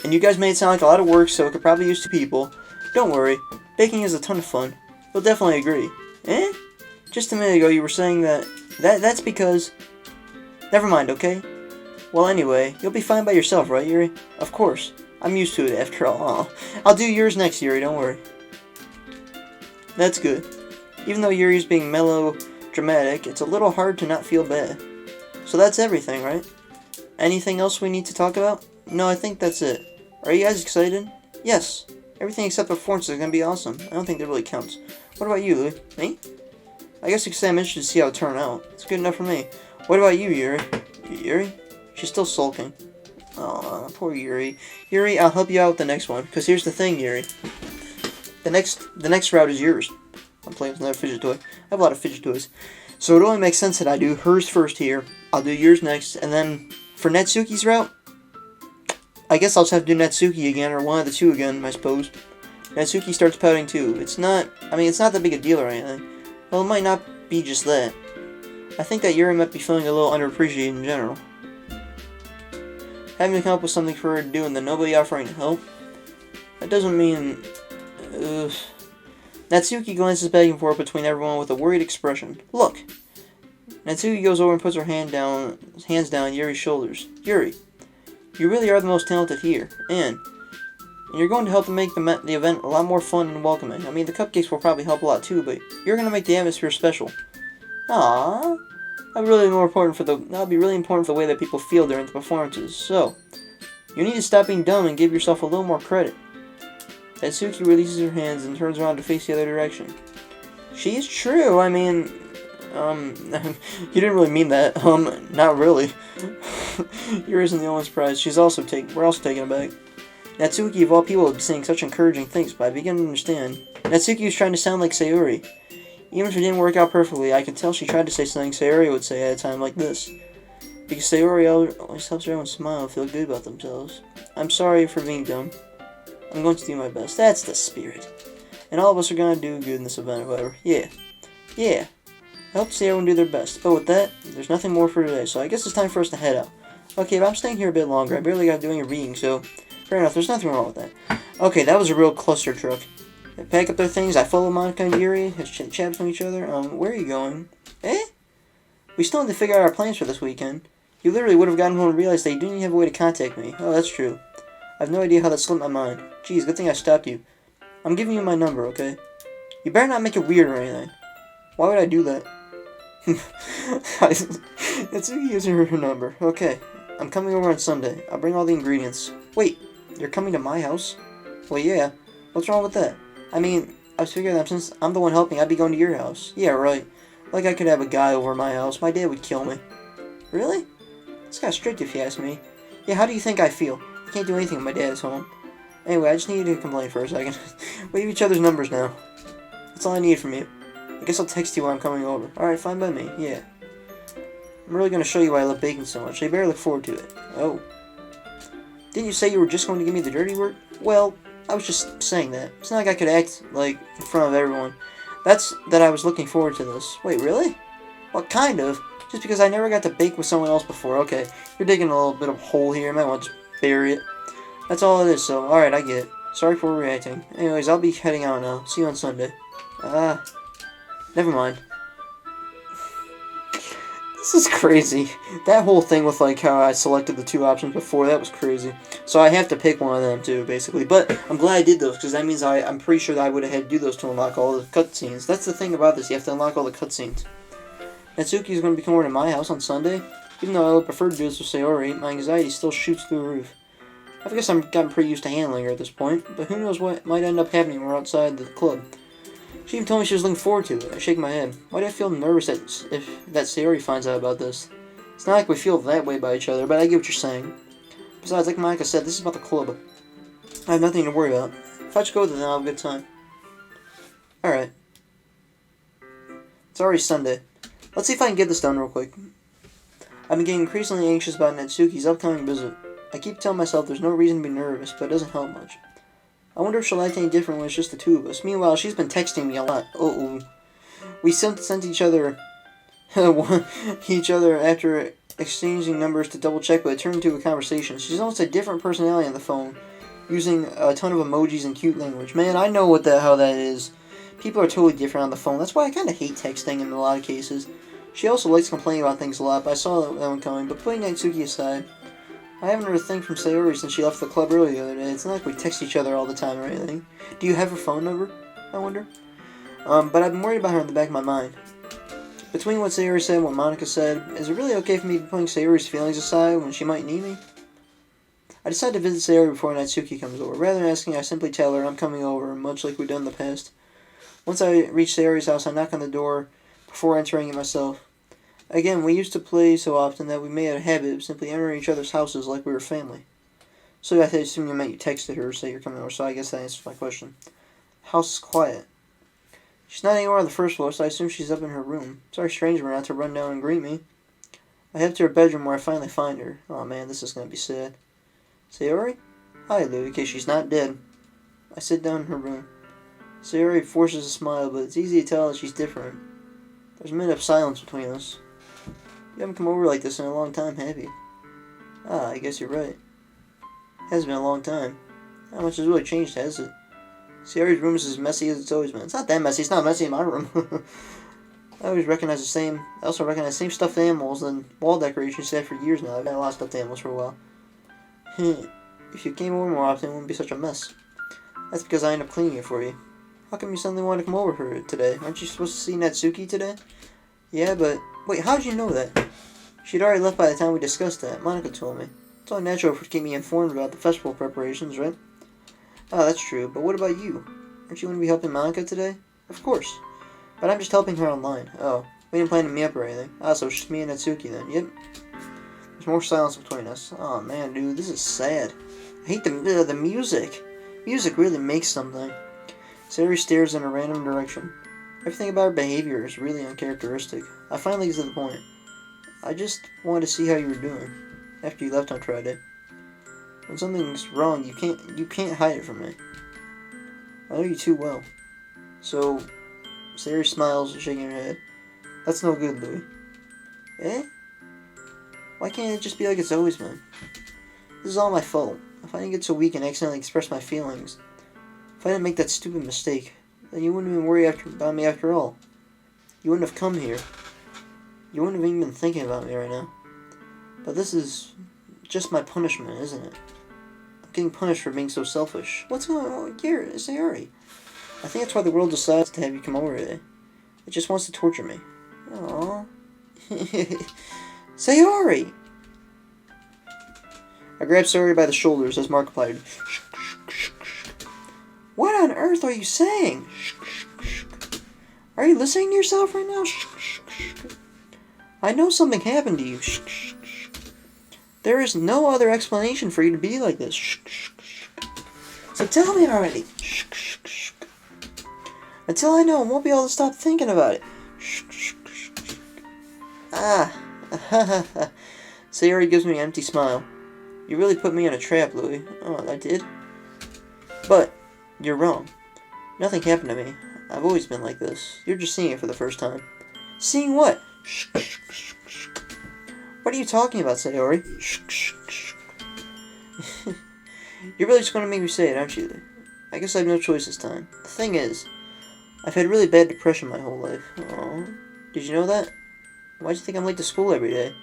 and you guys made it sound like a lot of work, so it could probably use 2 people. Don't worry, baking is a ton of fun. You'll definitely agree. Eh? Just a minute ago you were saying that's because... Never mind, okay? Well, anyway, you'll be fine by yourself, right, Yuri? Of course. I'm used to it, after all. I'll do yours next, Yuri, don't worry. That's good. Even though Yuri's being melodramatic, it's a little hard to not feel bad. So that's everything, right? Anything else we need to talk about? No, I think that's it. Are you guys excited? Yes. Everything except the performance is going to be awesome. I don't think that really counts. What about you, Louie? Me? I guess you could say I'm interested to see how it turned out. It's good enough for me. What about you, Yuri? Yuri? She's still sulking. Oh, poor Yuri. Yuri, I'll help you out with the next one. Because here's the thing, Yuri. The next route is yours. I'm playing with another fidget toy. I have a lot of fidget toys. So it only makes sense that I do hers first here. I'll do yours next. And then for Natsuki's route, I guess I'll just have to do Natsuki again, or one of the two again, I suppose. Natsuki starts pouting too. It's not that big a deal or anything. Well, it might not be just that. I think that Yuri might be feeling a little underappreciated in general. Having to come up with something for her to do and then nobody offering to help? That doesn't mean... Natsuki glances back and forth between everyone with a worried expression. Look! Natsuki goes over and puts her hands down Yuri's shoulders. Yuri, you really are the most talented here, and you're going to help to make the event a lot more fun and welcoming. I mean, the cupcakes will probably help a lot too, but you're going to make the atmosphere special. Aww. That'll be really important for the way that people feel during the performances. So, you need to stop being dumb and give yourself a little more credit. Natsuki releases her hands and turns around to face the other direction. She's true, I mean... you didn't really mean that. Not really. Yuri isn't the only surprise. We're also taken aback. Natsuki, of all people, would be saying such encouraging things, but I begin to understand. Natsuki was trying to sound like Sayori. Even if it didn't work out perfectly, I could tell she tried to say something Sayori would say at a time like this. Because Sayori always helps everyone smile and feel good about themselves. I'm sorry for being dumb. I'm going to do my best. That's the spirit. And all of us are going to do good in this event, whatever. Yeah. I hope to see everyone do their best. But with that, there's nothing more for today, so I guess it's time for us to head out. Okay, but I'm staying here a bit longer. I barely got doing a reading, so fair enough. There's nothing wrong with that. Okay, that was a real cluster truck. They pack up their things. I follow Monica and Yuri as chats from each other. Where are you going? Eh? We still need to figure out our plans for this weekend. You literally would have gotten home and realized that you didn't even have a way to contact me. Oh, that's true. I have no idea how that slipped my mind. Geez, good thing I stopped you. I'm giving you my number, okay? You better not make it weird or anything. Why would I do that? Natsuki gives her number. Okay, I'm coming over on Sunday. I'll bring all the ingredients. Wait, you're coming to my house? Well, yeah. What's wrong with that? I mean, I was figuring that since I'm the one helping, I'd be going to your house. Yeah, right. Like I could have a guy over at my house. My dad would kill me. Really? It's kind of strict if you ask me. Yeah, how do you think I feel? I can't do anything when my dad's home. Anyway, I just need you to complain for a second. We have each other's numbers now. That's all I need from you. I guess I'll text you when I'm coming over. Alright, fine by me. Yeah. I'm really going to show you why I love baking so much. I better look forward to it. Oh. Didn't you say you were just going to give me the dirty work? Well, I was just saying that. It's not like I could act, like, in front of everyone. That's that I was looking forward to this. Wait, really? Well, kind of. Just because I never got to bake with someone else before. Okay, you're digging a little bit of a hole here. You might want to just bury it. That's all it is, so, alright, I get it. Sorry for reacting. Anyways, I'll be heading out now. See you on Sunday. Never mind. This is crazy. That whole thing with, like, how I selected the two options before, that was crazy. So I have to pick one of them, too, basically. But I'm glad I did those, because that means I'm pretty sure that I would have had to do those to unlock all the cutscenes. That's the thing about this, you have to unlock all the cutscenes. Natsuki's going to be coming over to my house on Sunday. Even though I would prefer to do this with Sayori, my anxiety still shoots through the roof. I guess I'm gotten pretty used to handling her at this point, but who knows what might end up happening when we're outside the club. She even told me she was looking forward to it. I shake my head. Why do I feel nervous that Sayori finds out about this? It's not like we feel that way by each other, but I get what you're saying. Besides, like Monica said, this is about the club. I have nothing to worry about. If I just go there, then I'll have a good time. Alright. It's already Sunday. Let's see if I can get this done real quick. I've been getting increasingly anxious about Natsuki's upcoming visit. I keep telling myself there's no reason to be nervous, but it doesn't help much. I wonder if she'll act any different when it's just the two of us. Meanwhile, she's been texting me a lot. Uh-oh. We sent each other after exchanging numbers to double check, but it turned into a conversation. She's almost a different personality on the phone, using a ton of emojis and cute language. Man, I know how that is. People are totally different on the phone. That's why I kind of hate texting in a lot of cases. She also likes complaining about things a lot, but I saw that one coming. But putting Natsuki aside, I haven't heard a thing from Sayori since she left the club early the other day. It's not like we text each other all the time or anything. Do you have her phone number? I wonder. But I've been worried about her in the back of my mind. Between what Sayori said and what Monica said, is it really okay for me to be putting Sayori's feelings aside when she might need me? I decide to visit Sayori before Natsuki comes over. Rather than asking, I simply tell her I'm coming over, much like we've done in the past. Once I reach Sayori's house, I knock on the door before entering it myself. Again, we used to play so often that we made it a habit of simply entering each other's houses like we were family. So I assume you meant you texted her or say you're coming over, so I guess that answers my question. House is quiet. She's not anywhere on the first floor, so I assume she's up in her room. Sorry, strange of her not to run down and greet me. I head to her bedroom where I finally find her. Oh man, this is going to be sad. Sayori? Hi, Lou, in case she's not dead. I sit down in her room. Sayori forces a smile, but it's easy to tell that she's different. There's a minute of silence between us. You haven't come over like this in a long time, have you? I guess you're right. It has been a long time. Not much has really changed, has it? Sayori's room is as messy as it's always been. It's not that messy. It's not messy in my room. I also recognize the same stuffed animals and wall decorations she's had for years now. I've had a lot of stuffed animals for a while. If you came over more often, it wouldn't be such a mess. That's because I end up cleaning it for you. How come you suddenly want to come over for it today? Aren't you supposed to see Natsuki today? Yeah, but... Wait, how'd you know that? She'd already left by the time we discussed that. Monica told me. It's only natural for her to keep me informed about the festival preparations, right? Oh, that's true. But what about you? Aren't you going to be helping Monica today? Of course. But I'm just helping her online. Oh, we didn't plan to meet up or anything. Ah, so it's just me and Natsuki then. Yep. There's more silence between us. Oh man, dude, this is sad. I hate the music. Music really makes something. Sayori stares in a random direction. Everything about her behavior is really uncharacteristic. I finally get to the point. I just wanted to see how you were doing after you left on Friday. When something's wrong, you can't hide it from me. I know you too well. So, Sayori smiles, shaking her head. That's no good, Louis. Eh? Why can't it just be like it's always been? This is all my fault. If I didn't get so weak and accidentally express my feelings, if I didn't make that stupid mistake, then you wouldn't even worry about me after all. You wouldn't have come here. You wouldn't have even been thinking about me right now. But this is just my punishment, isn't it? I'm getting punished for being so selfish. What's going on here, Sayori? I think that's why the world decides to have you come over today. It just wants to torture me. Aww. Sayori! I grabbed Sayori by the shoulders as Markiplier did. What on earth are you saying? Are you listening to yourself right now? I know something happened to you. There is no other explanation for you to be like this. So tell me already. Until I know, I won't be able to stop thinking about it. Ah. Sayori gives me an empty smile. You really put me in a trap, Louis. Oh, I did? But, you're wrong. Nothing happened to me. I've always been like this. You're just seeing it for the first time. Seeing what? What are you talking about, Sayori? You're really just going to make me say it, aren't you? I guess I have no choice this time. The thing is, I've had really bad depression my whole life. Aww. Did you know that? Why'd you think I'm late to school every day?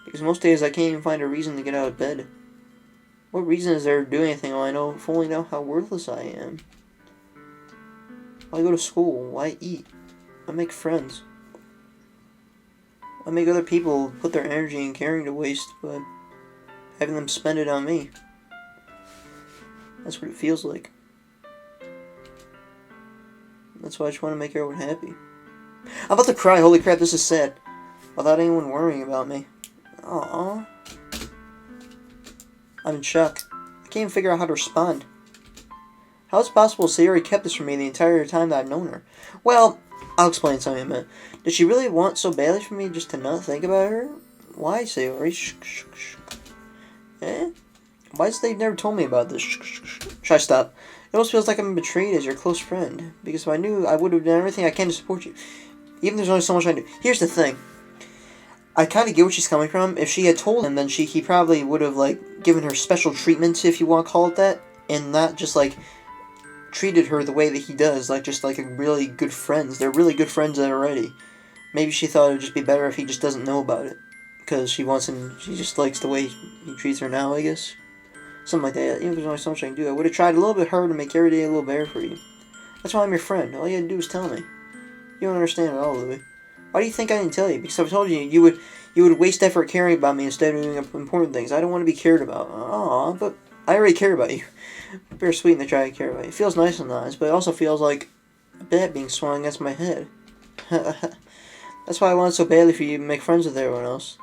Because most days I can't even find a reason to get out of bed. What reason is there to do anything when I fully know how worthless I am? Why go to school? Why eat? Why make friends? Why make other people put their energy and caring to waste by having them spend it on me? That's what it feels like. That's why I just want to make everyone happy. I'm about to cry, holy crap, this is sad. Without anyone worrying about me. Aww. I'm in shock. I can't even figure out how to respond. How is it possible Sayori kept this from me the entire time that I've known her? Well, I'll explain something in a minute. Did she really want so badly for me just to not think about her? Why, Sayori? Eh? Why has they never told me about this? Should I stop? It almost feels like I'm betrayed as your close friend. Because if I knew, I would have done everything I can to support you. Even if there's only so much I do. Here's the thing. I kind of get where she's coming from. If she had told him, then he probably would have, like, given her special treatment, if you want to call it that. And not just, like, treated her the way that he does. Like, just like a really good friends. They're really good friends already. Maybe she thought it would just be better if he just doesn't know about it. Because she wants him, she just likes the way he treats her now, I guess. Something like that. Even if there's only so much I can do, I would have tried a little bit harder to make every day a little better for you. That's why I'm your friend. All you had to do was tell me. You don't understand at all, Louis. Why do you think I didn't tell you? Because I told you you would waste effort caring about me instead of doing important things. I don't want to be cared about. Aw, but I already care about you. Bittersweet that I try to care about you. It feels nice sometimes, but it also feels like a bat being swung against my head. That's why I wanted so badly for you to make friends with everyone else.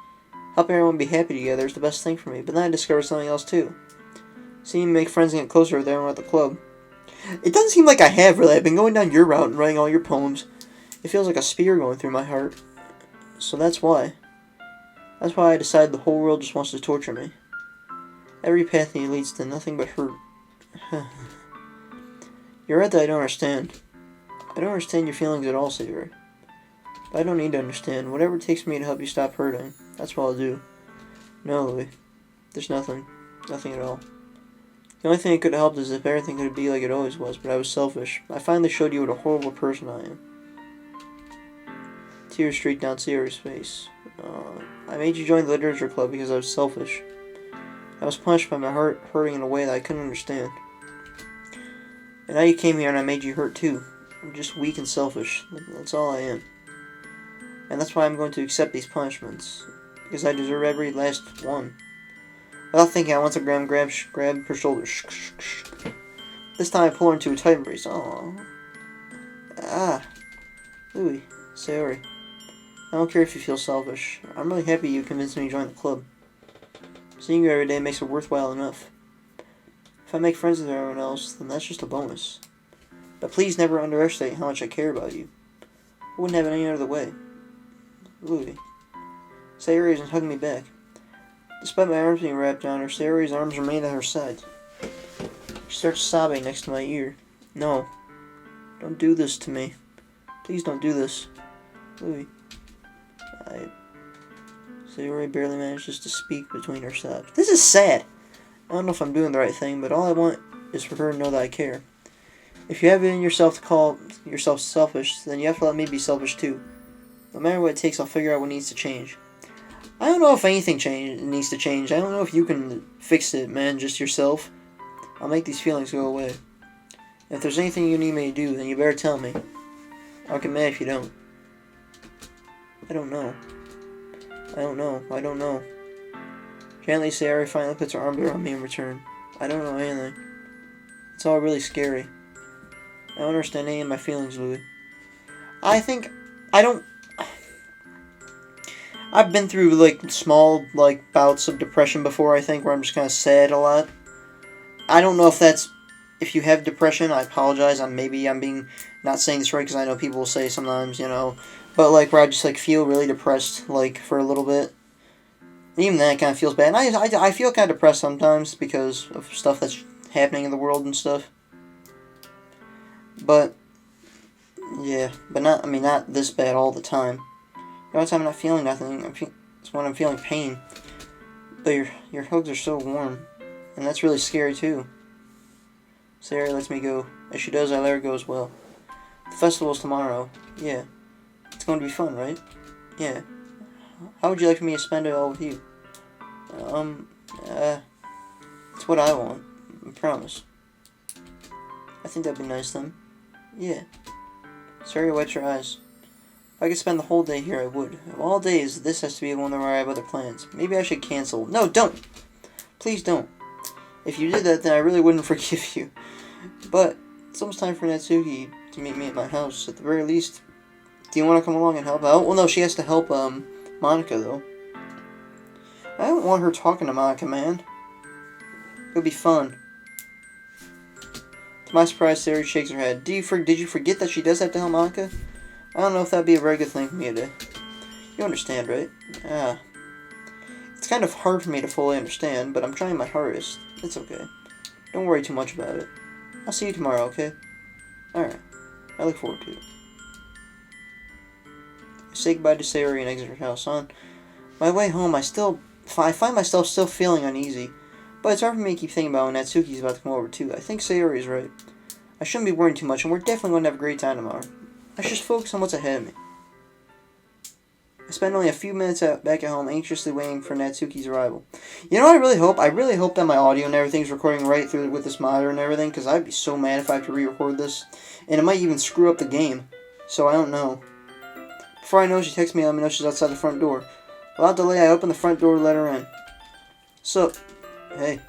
Helping everyone be happy together is the best thing for me. But then I discovered something else too. Seeing you make friends and get closer with everyone at the club. It doesn't seem like I have, really. I've been going down your route and writing all your poems. It feels like a spear going through my heart. So that's why. That's why I decided the whole world just wants to torture me. Every path leads to nothing but hurt. You're right that I don't understand. I don't understand your feelings at all, Sayori. But I don't need to understand. Whatever it takes me to help you stop hurting, that's what I'll do. No, Louis. There's nothing. Nothing at all. The only thing that could have helped is if everything could be like it always was, but I was selfish. I finally showed you what a horrible person I am. Tears streaked down Sayori's face. I made you join the literature club because I was selfish. I was punished by my heart hurting in a way that I couldn't understand. And now you came here and I made you hurt too. I'm just weak and selfish. That's all I am. And that's why I'm going to accept these punishments. Because I deserve every last one. Without thinking, I want to grab her shoulder. This time I pull her into a tight embrace. Aww. Ah. Louis. Sayori. I don't care if you feel selfish. I'm really happy you convinced me to join the club. Seeing you every day makes it worthwhile enough. If I make friends with everyone else, then that's just a bonus. But please never underestimate how much I care about you. I wouldn't have it any other way. Louis. Sayori isn't hugging me back. Despite my arms being wrapped around her, Sayori's arms remain at her side. She starts sobbing next to my ear. No. Don't do this to me. Please don't do this. Louis. Sayori barely manages to speak between her sobs. This is sad. I don't know if I'm doing the right thing, but all I want is for her to know that I care. If you have it in yourself to call yourself selfish, then you have to let me be selfish too. No matter what it takes, I'll figure out what needs to change. I don't know if anything needs to change. I don't know if you can fix it, man, just yourself. I'll make these feelings go away. If there's anything you need me to do, then you better tell me. I'll get mad if you don't. I don't know. I don't know. I don't know. Gently, Sayori finally puts her arms around me in return. I don't know anything. It's all really scary. don't understand any of my feelings, Louis. I think I don't. I've been through like small like bouts of depression before. I think where I'm just kind of sad a lot. I don't know if that's if you have depression. I apologize. Maybe I'm being not saying this right because I know people will say sometimes but like where I just like feel really depressed like for a little bit. Even that kind of feels bad. And I feel kind of depressed sometimes because of stuff that's happening in the world and stuff. But yeah, but not this bad all the time. The only time I'm not feeling nothing, it's when I'm feeling pain. But your hugs are so warm, and that's really scary too. Sarah lets me go. As she does, I let her go as well. The festival's tomorrow. Yeah. It's going to be fun, right? Yeah. How would you like for me to spend it all with you? It's what I want. I promise. I think that'd be nice then. Yeah. Sarah wipes her eyes. If I could spend the whole day here, I would. Of all days, this has to be one where I have other plans. Maybe I should cancel. No, don't! Please don't. If you did that, then I really wouldn't forgive you. But it's almost time for Natsuki to meet me at my house. At the very least, do you want to come along and help out? Well, no, she has to help Monica, though. I don't want her talking to Monica, man. It'll be fun. To my surprise, Sarah shakes her head. Did you forget that she does have to help Monica? I don't know if that'd be a very good thing for me to do. You understand, right? It's kind of hard for me to fully understand, but I'm trying my hardest. It's okay. Don't worry too much about it. I'll see you tomorrow, okay? Alright. I look forward to it. I say goodbye to Sarah and exit her house. On my way home, I find myself still feeling uneasy. But it's hard for me to keep thinking about when Natsuki's about to come over, too. I think Sayori is right. I shouldn't be worrying too much, and we're definitely going to have a great time tomorrow. I should just focus on what's ahead of me. I spend only a few minutes back at home, anxiously waiting for Natsuki's arrival. You know what I really hope? I really hope that my audio and everything's recording right through with this monitor and everything, because I'd be so mad if I have to re-record this. And it might even screw up the game. So I don't know. Before I know, she texts me and let me know she's outside the front door. Without delay, I open the front door to let her in. So, hey.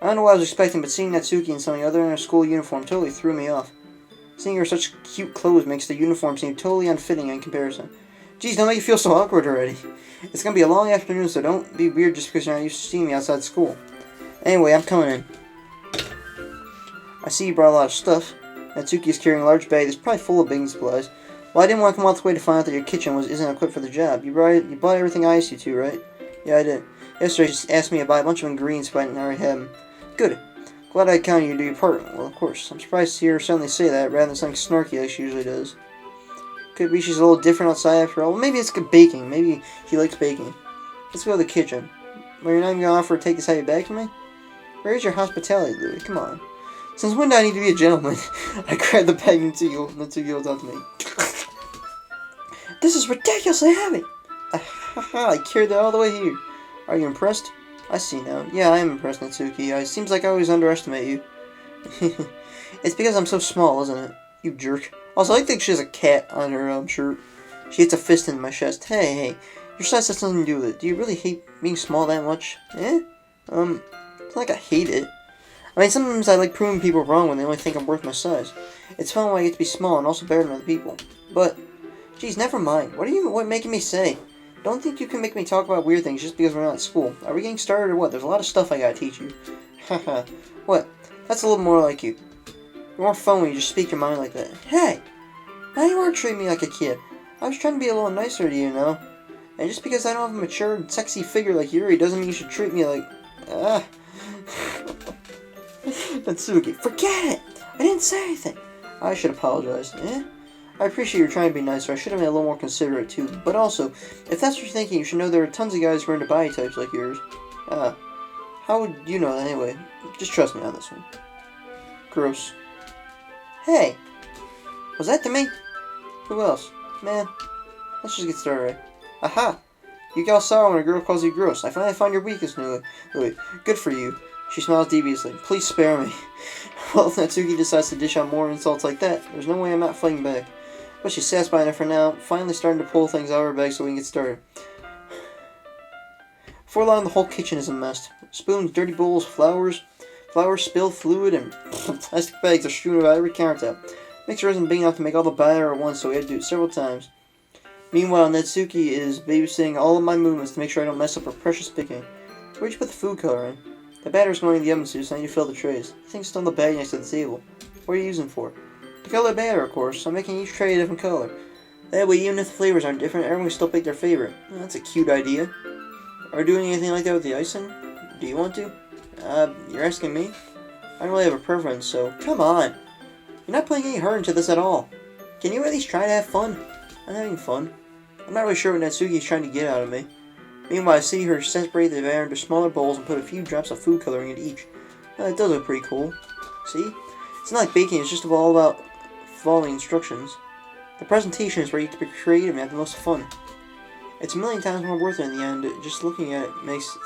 I don't know what I was expecting, but seeing Natsuki in something other than her school uniform totally threw me off. Seeing her in such cute clothes makes the uniform seem totally unfitting in comparison. Geez, don't make you feel so awkward already. It's gonna be a long afternoon, so don't be weird just because you're not used to seeing me outside school. Anyway, I'm coming in. I see you brought a lot of stuff. Natsuki is carrying a large bag that's probably full of baking supplies. Well, I didn't want to come all the way to find out that your kitchen isn't equipped for the job. You bought everything I asked you to, right? Yeah, I did. Yesterday, she just asked me to buy a bunch of ingredients if I didn't already have them. Good. Glad I counted you to do your part. Well, of course. I'm surprised to hear her suddenly say that rather than something snarky like she usually does. Could be she's a little different outside after all. Well, maybe it's good baking. Maybe she likes baking. Let's go to the kitchen. Well, you're not even going to offer to take this heavy bag from me? Where's your hospitality, Louis? Come on. Since when do I need to be a gentleman? I grabbed the bag and Natsuki holds out to me. This is ridiculously heavy! I carried that all the way here. Are you impressed? I see now. Yeah, I am impressed, Natsuki. It seems like I always underestimate you. It's because I'm so small, isn't it? You jerk. Also, I think she has a cat on her shirt. She hits a fist in my chest. Hey, your size has nothing to do with it. Do you really hate being small that much? It's not like I hate it. I mean, sometimes I like proving people wrong when they only think I'm worth my size. It's fun when I get to be small and also better than other people. But, geez, never mind. What are you making me say? Don't think you can make me talk about weird things just because we're not at school. Are we getting started or what? There's a lot of stuff I gotta teach you. Haha. What? That's a little more like you. You're more fun when you just speak your mind like that. Hey! Now you are treating me like a kid. I was trying to be a little nicer to you, know? And just because I don't have a mature and sexy figure like Yuri doesn't mean you should treat me like... Natsuki, forget it! I didn't say anything. I should apologize. I appreciate you're trying to be nicer. I should have been a little more considerate too. But also, if that's what you're thinking, you should know there are tons of guys who are into body types like yours. How would you know that anyway? Just trust me on this one. Gross. Hey! Was that to me? Who else? Man, let's just get started, right? Aha! You get all sour when a girl calls you gross. I finally found your weakness, Louis. Good for you. She smiles deviously. Please spare me. Well, if Natsuki decides to dish out more insults like that, there's no way I'm not fighting back. But she's satisfied enough for now, finally starting to pull things out of her bag so we can get started. Before long, the whole kitchen is a mess. Spoons, dirty bowls, flour spilled fluid, and plastic bags are strewn about every countertop. Mixer isn't big enough to make all the batter at once, so we had to do it several times. Meanwhile, Natsuki is babysitting all of my movements to make sure I don't mess up her precious baking. Where'd you put the food coloring? The batter's going in the oven soon, so I need to fill the trays. I think it's still in the bag next to the table. What are you using for? To color the batter, of course. I'm making each tray a different color. That way, even if the flavors aren't different, everyone can still pick their favorite. Well, that's a cute idea. Are we doing anything like that with the icing? Do you want to? You're asking me? I don't really have a preference, so come on. You're not putting any heart into this at all. Can you at least try to have fun? I'm having fun. I'm not really sure what Natsuki is trying to get out of me. Meanwhile, I see her separate the batter into smaller bowls and put a few drops of food coloring in each. That does look pretty cool. See? It's not like baking, it's just all about following instructions. The presentation is where you get to be creative and have the most fun. It's a million times more worth it in the end. Just looking at it makes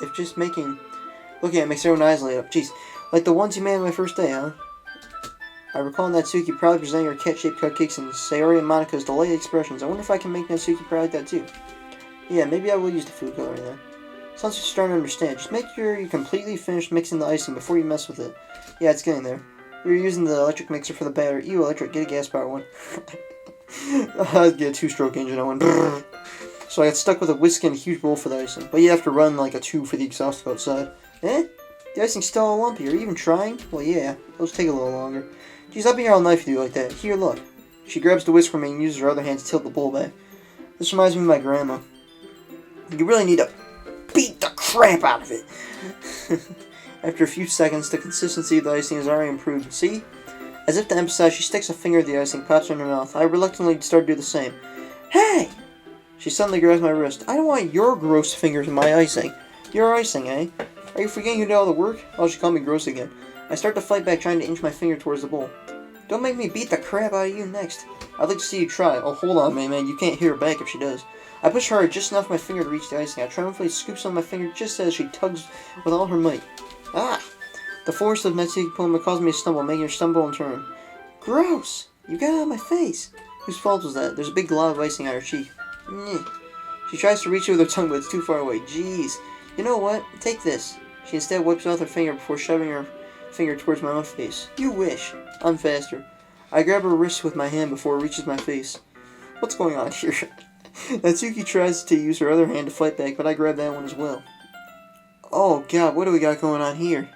everyone's eyes light up. Jeez, like the ones you made on my first day, huh? I recall Natsuki proudly presenting her cat-shaped cupcakes and Sayori and Monika's delighted expressions. I wonder if I can make Natsuki proud like that too. Yeah, maybe I will use the food coloring then. Sounds like you're starting to understand. Just make sure you're completely finished mixing the icing before you mess with it. Yeah, it's getting there. We were using the electric mixer for the batter. Ew, electric, get a gas power one. I'd get a 2-stroke engine, I went brrr. So I got stuck with a whisk and a huge bowl for the icing. But you have to run like a tube for the exhaust to go outside. Eh? The icing's still all lumpy. Are you even trying? Well, yeah. Those take a little longer. Geez, I'll be here all night if you do like that. Here, look. She grabs the whisk from me and uses her other hand to tilt the bowl back. This reminds me of my grandma. You really need to beat the crap out of it. After a few seconds, the consistency of the icing has already improved. See? As if to emphasize, she sticks a finger in the icing, pops it in her mouth. I reluctantly start to do the same. Hey! She suddenly grabs my wrist. I don't want your gross fingers in my icing. Your icing, eh? Are you forgetting who did all the work? Oh, she called me gross again. I start to fight back, trying to inch my finger towards the bowl. Don't make me beat the crap out of you next. I'd like to see you try. Oh, hold on, man. You can't hear her back if she does. I push her just enough for my finger to reach the icing. I triumphantly scoop some of my finger just as she tugs with all her might. Ah! The force of Natsuki pulling caused me to stumble, making her stumble and turn. Gross! You got it on my face. Whose fault was that? There's a big glob of icing on her cheek. Nyeh. She tries to reach it with her tongue, but it's too far away. Jeez. You know what? Take this. She instead wipes off her finger before shoving her finger towards my own face. You wish. I'm faster. I grab her wrist with my hand before it reaches my face. What's going on here? Natsuki tries to use her other hand to fight back, but I grab that one as well. Oh god, what do we got going on here?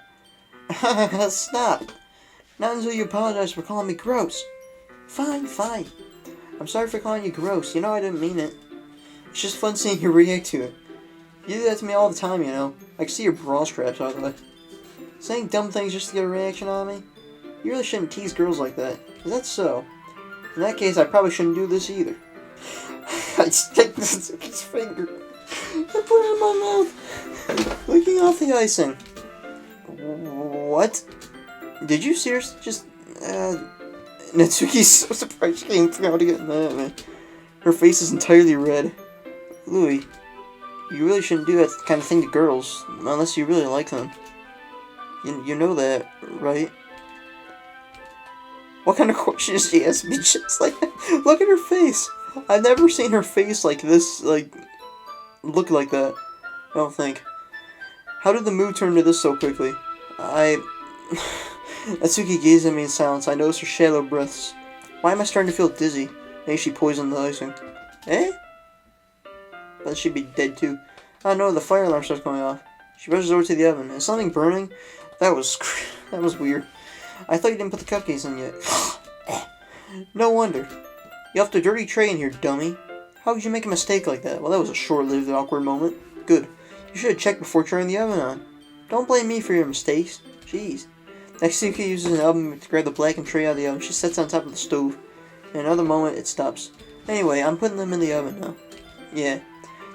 Stop. Not until you apologize for calling me gross. Fine, fine. I'm sorry for calling you gross. You know I didn't mean it. It's just fun seeing you react to it. You do that to me all the time, you know. I can see your bra straps out of the way. Saying dumb things just to get a reaction on me? You really shouldn't tease girls like that. Is that so? In that case, I probably shouldn't do this either. I stick his finger. I put it in my mouth. Licking off the icing. What? Did you seriously just... Natsuki's so surprised she came out to get mad at me. Her face is entirely red. Louis, you really shouldn't do that kind of thing to girls, unless you really like them. You know that, right? What kind of question is she asking me just like that? Look at her face. I've never seen her face like this, look like that. I don't think. How did the mood turn to this so quickly? Natsuki gazed at me in silence. I noticed her shallow breaths. Why am I starting to feel dizzy? Maybe she poisoned the icing. Eh? But she'd be dead too. Oh no, the fire alarm starts going off. She rushes over to the oven. Is something burning? That was weird. I thought you didn't put the cupcakes in yet. No wonder. You left a dirty tray in here, dummy. How could you make a mistake like that? Well, that was a short-lived, awkward moment. Good. You should have checked before turning the oven on. Don't blame me for your mistakes. Jeez. Natsuki uses an oven to grab the blackened tray out of the oven. She sits on top of the stove. In another moment, it stops. Anyway, I'm putting them in the oven now. Yeah.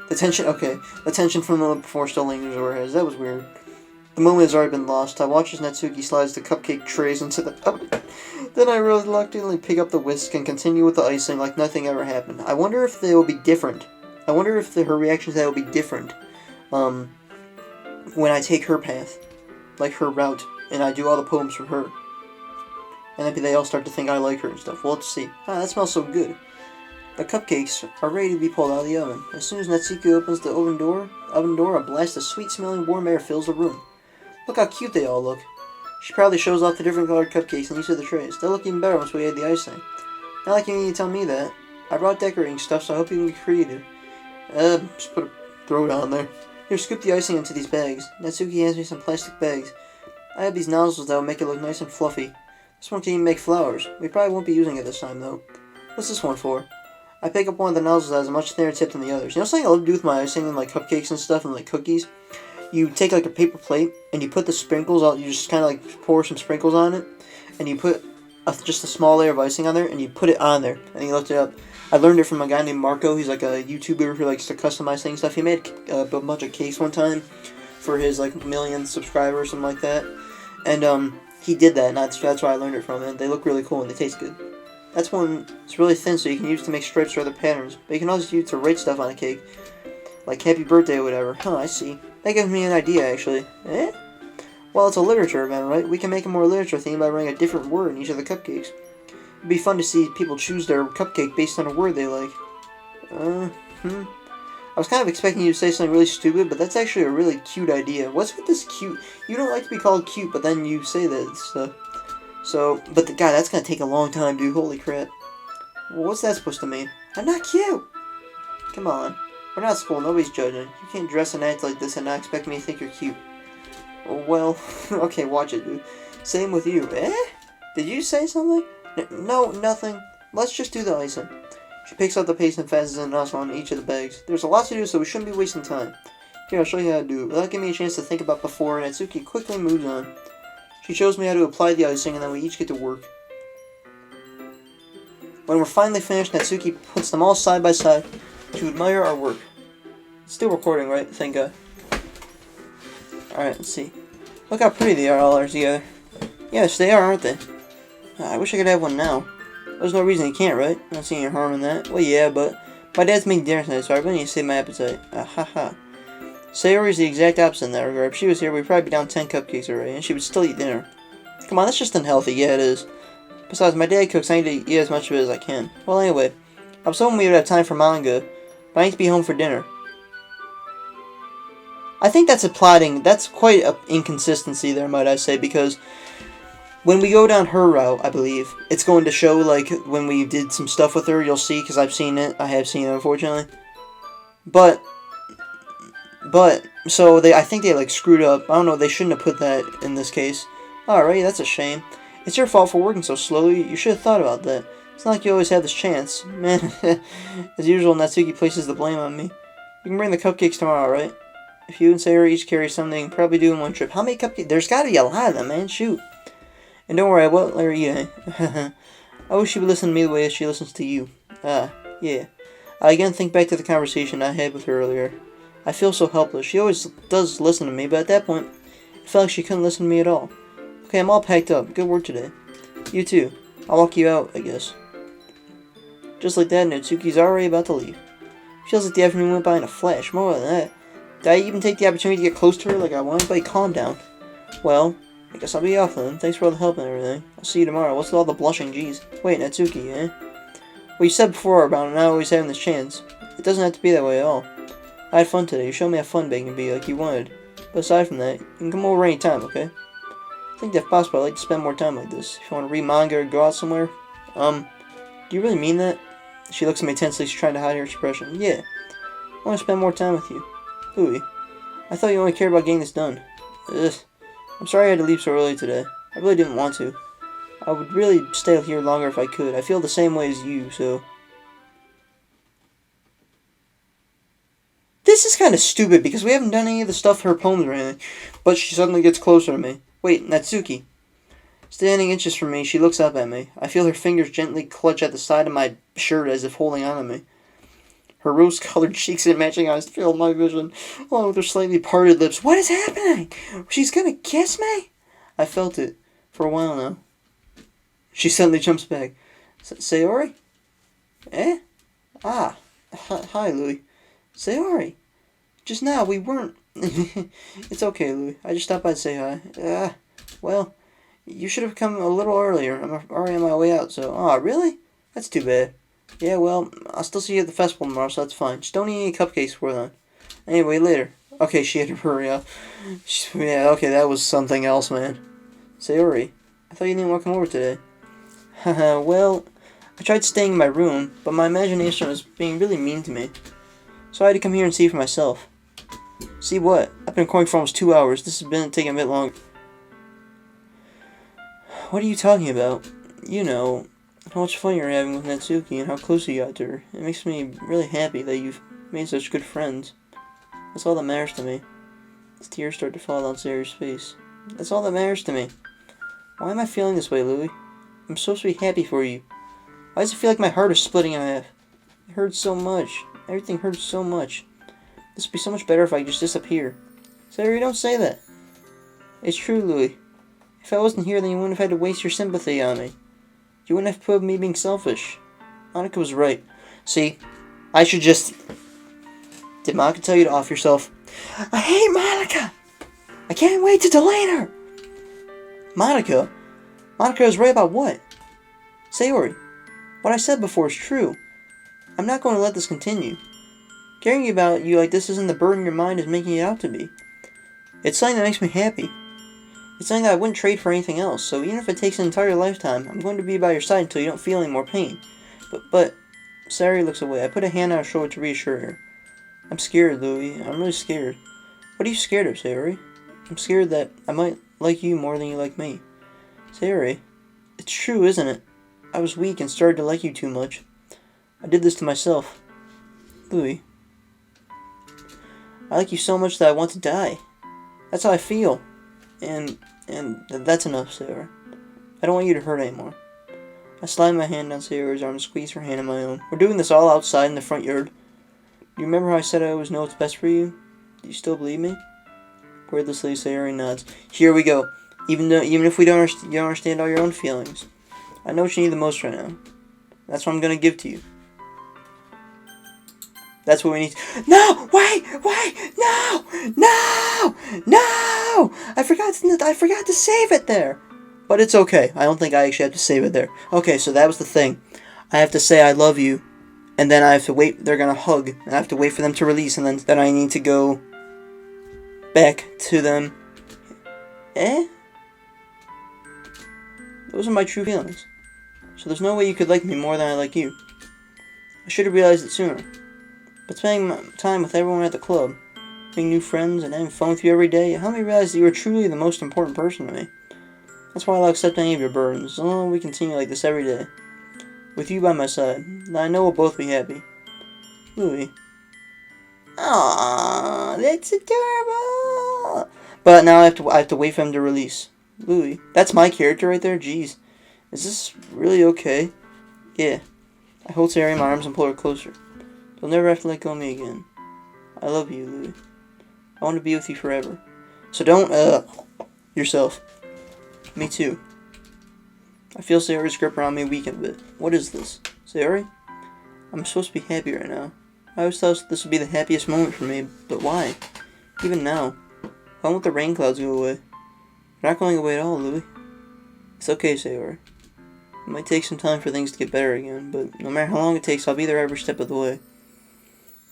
The tension from the before still lingers over her head. That was weird. The moment has already been lost. I watch as Natsuki slides the cupcake trays into the oven. Then I reluctantly pick up the whisk and continue with the icing like nothing ever happened. I wonder if they will be different. I wonder if her reaction to that will be different. When I take her path. Like her route. And I do all the poems for her. And maybe they all start to think I like her and stuff. Well, let's see. Ah, that smells so good. The cupcakes are ready to be pulled out of the oven. As soon as Natsuki opens the oven door, a blast of sweet-smelling warm air fills the room. Look how cute they all look. She proudly shows off the different colored cupcakes in each of the trays. They'll look even better once we add the icing. Not like you need to tell me that. I brought decorating stuff, so I hope you can be creative. Just throw it on there. Here, scoop the icing into these bags. Natsuki hands me some plastic bags. I have these nozzles that will make it look nice and fluffy. This one can even make flowers. We probably won't be using it this time, though. What's this one for? I pick up one of the nozzles that has a much thinner tip than the others. You know something I love to do with my icing and like cupcakes and stuff and like cookies? You take like a paper plate and you put the sprinkles out. You just kind of like pour some sprinkles on it, and you put just a small layer of icing on there, and you put it on there, and you lift it up. I learned it from a guy named Marco. He's like a YouTuber who likes to customize things stuff. He made a bunch of cakes one time for his like 1 million subscribers, something like that. And he did that, and that's why I learned it from him. They look really cool and they taste good. That's one. It's really thin, so you can use it to make stripes or other patterns. But you can also use it to write stuff on a cake, like happy birthday or whatever. Huh, I see. That gives me an idea, actually. Eh? Well, it's a literature event, right? We can make a more literature theme by writing a different word in each of the cupcakes. It'd be fun to see people choose their cupcake based on a word they like. I was kind of expecting you to say something really stupid, but that's actually a really cute idea. What's with this cute? You don't like to be called cute, but then you say that stuff. But God, that's gonna take a long time, dude. Holy crap. Well, what's that supposed to mean? I'm not cute! Come on. We're not at school, nobody's judging. You can't dress and act like this and not expect me to think you're cute. Well, okay, watch it, dude. Same with you. Eh? Did you say something? No, nothing. Let's just do the icing. She picks up the paste and fastens a nozzle on each of the bags. There's a lot to do, so we shouldn't be wasting time. Here, I'll show you how to do it. Without giving me a chance to think about before, Natsuki quickly moves on. She shows me how to apply the icing, and then we each get to work. When we're finally finished, Natsuki puts them all side by side to admire our work. It's still recording, right? Thank God. Alright, let's see. Look how pretty they are all are together. Yes, they are, aren't they? I wish I could have one now. There's no reason you can't, right? I don't see any harm in that. Well, yeah, but my dad's making dinner tonight, so I really need to save my appetite. Ha. Sayori's the exact opposite in that regard. If she was here, we'd probably be down 10 cupcakes already, and she would still eat dinner. Come on, that's just unhealthy. Yeah, it is. Besides, my dad cooks, I need to eat as much of it as I can. Well, anyway, I was hoping we would have time for manga, but I need to be home for dinner. I think that's that's quite an inconsistency there, might I say, because when we go down her route, I believe, it's going to show, like, when we did some stuff with her, you'll see, because I've seen it. I have seen it, unfortunately. But, so I think they, like, screwed up. I don't know, they shouldn't have put that in this case. Alright, that's a shame. It's your fault for working so slowly. You should have thought about that. It's not like you always have this chance. Man, as usual, Natsuki places the blame on me. You can bring the cupcakes tomorrow, right? If you and Sayori each carry something, you can probably do in one trip. How many cupcakes? There's gotta be a lot of them, man. Shoot. And don't worry, I won't let her eat any. I wish she would listen to me the way she listens to you. Yeah. I again think back to the conversation I had with her earlier. I feel so helpless. She always does listen to me, but at that point, it felt like she couldn't listen to me at all. Okay, I'm all packed up. Good work today. You too. I'll walk you out, I guess. Just like that, Natsuki's already about to leave. Feels like the afternoon went by in a flash. More than that. Did I even take the opportunity to get close to her like I wanted? But calm down. Well, I guess I'll be off then. Thanks for all the help and everything. I'll see you tomorrow. What's with all the blushing? Jeez. Wait, Natsuki, eh? Well, you said before about not always having this chance. It doesn't have to be that way at all. I had fun today. You showed me how fun baking can be, like you wanted. But aside from that, you can come over any time, okay? I think if possible, I'd like to spend more time like this. If you want to read manga or go out somewhere. Do you really mean that? She looks at me tensely. She's trying to hide her expression. Yeah. I want to spend more time with you. Louie, I thought you only cared about getting this done. Ugh. I'm sorry I had to leave so early today. I really didn't want to. I would really stay here longer if I could. I feel the same way as you, so... This is kind of stupid, because we haven't done any of the stuff for her poems or anything. But she suddenly gets closer to me. Wait, Natsuki. Standing inches from me, she looks up at me. I feel her fingers gently clutch at the side of my shirt as if holding on to me. Her rose-colored cheeks and matching eyes fill my vision, along with her slightly parted lips. What is happening? She's gonna kiss me? I felt it, for a while now. She suddenly jumps back. Sayori? Eh? Ah. Hi, Louie. Sayori. Just now, we weren't... It's okay, Louie. I just stopped by to say hi. Well, you should have come a little earlier. I'm already on my way out, so... Aw, really? That's too bad. Yeah, well, I'll still see you at the festival tomorrow, so that's fine. Just don't eat any cupcakes before then. Anyway, later. Okay, she had to hurry up. Yeah, okay, that was something else, man. Sayori, I thought you didn't want to come over today. Haha, well, I tried staying in my room, but my imagination was being really mean to me. So I had to come here and see for myself. See what? I've been recording for almost 2 hours. This has been taking a bit longer. What are you talking about? You know, how much fun you're having with Natsuki and how close you got to her. It makes me really happy that you've made such good friends. That's all that matters to me. His tears start to fall down Sayori's face. That's all that matters to me. Why am I feeling this way, Louie? I'm supposed to be happy for you. Why does it feel like my heart is splitting in half? It hurts so much. Everything hurts so much. This would be so much better if I could just disappear. Sayori, don't say that. It's true, Louie. If I wasn't here, then you wouldn't have had to waste your sympathy on me. You wouldn't have put me being selfish. Monica was right. See, I should just... Did Monica tell you to off yourself? I hate Monica! I can't wait to delete her! Monica? Monica is right about what? Sayori, what I said before is true. I'm not going to let this continue. Caring about you like this isn't the burden your mind is making it out to be. It's something that makes me happy. It's something that I wouldn't trade for anything else, so even if it takes an entire lifetime, I'm going to be by your side until you don't feel any more pain. But, Sayori looks away. I put a hand on her shoulder to reassure her. I'm scared, Louie. I'm really scared. What are you scared of, Sayori? I'm scared that I might like you more than you like me. Sayori, it's true, isn't it? I was weak and started to like you too much. I did this to myself. Louie, I like you so much that I want to die. That's how I feel. And that's enough, Sayori. I don't want you to hurt anymore. I slide my hand down Sayori's arm and squeeze her hand in my own. We're doing this all outside in the front yard. Do you remember how I said I always know what's best for you? Do you still believe me? Wordlessly, Sayori nods. Here we go. Even if you don't understand all your own feelings. I know what you need the most right now. That's what I'm gonna give to you. That's what we need. No! Wait! No! I forgot to save it there. But it's okay. I don't think I actually have to save it there. Okay, so that was the thing. I have to say I love you, and then I have to wait. They're gonna hug, and I have to wait for them to release, and then I need to go back to them. Those are my true feelings. So there's no way you could like me more than I like you. I should have realized it sooner. But spending time with everyone at the club, making new friends, and having fun with you every day, helped me realize that you are truly the most important person to me. That's why I'll accept any of your burdens, as long as we continue like this every day. With you by my side, then I know we'll both be happy. Louie. Aww, that's adorable. But now I have to wait for him to release. Louie. That's my character right there? Jeez. Is this really okay? Yeah. I hold Sayori in my arms and pull her closer. You'll never have to let go of me again. I love you, Louie. I want to be with you forever. So don't, yourself. Me too. I feel Sayori's grip around me weaken a bit. What is this? Sayori? I'm supposed to be happy right now. I always thought this would be the happiest moment for me, but why? Even now. Why won't the rain clouds go away? They're not going away at all, Louie. It's okay, Sayori. It might take some time for things to get better again, but no matter how long it takes, I'll be there every step of the way.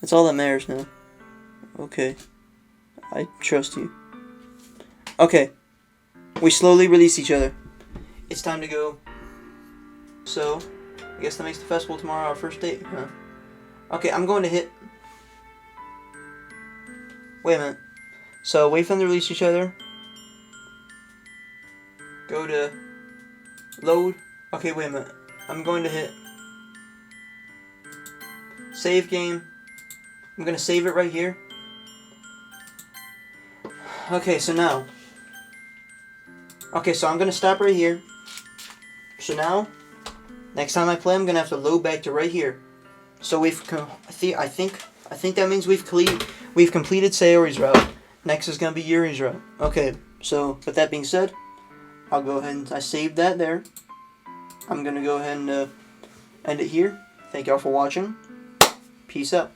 That's all that matters now. Okay. I trust you. Okay. We slowly release each other. It's time to go. So, I guess that makes the festival tomorrow our first date, huh? Okay, I'm going to hit... Wait a minute. So, wait for them to release each other. Go to... Load. Okay, wait a minute. I'm going to hit... Save game. I'm going to save it right here. Okay, so now... Okay, so I'm going to stop right here. So now, next time I play, I'm going to have to load back to right here. So I think that means we've completed Sayori's route. Next is going to be Yuri's route. Okay, so with that being said, I'll go ahead and I saved that there. I'm going to go ahead and end it here. Thank y'all for watching. Peace out.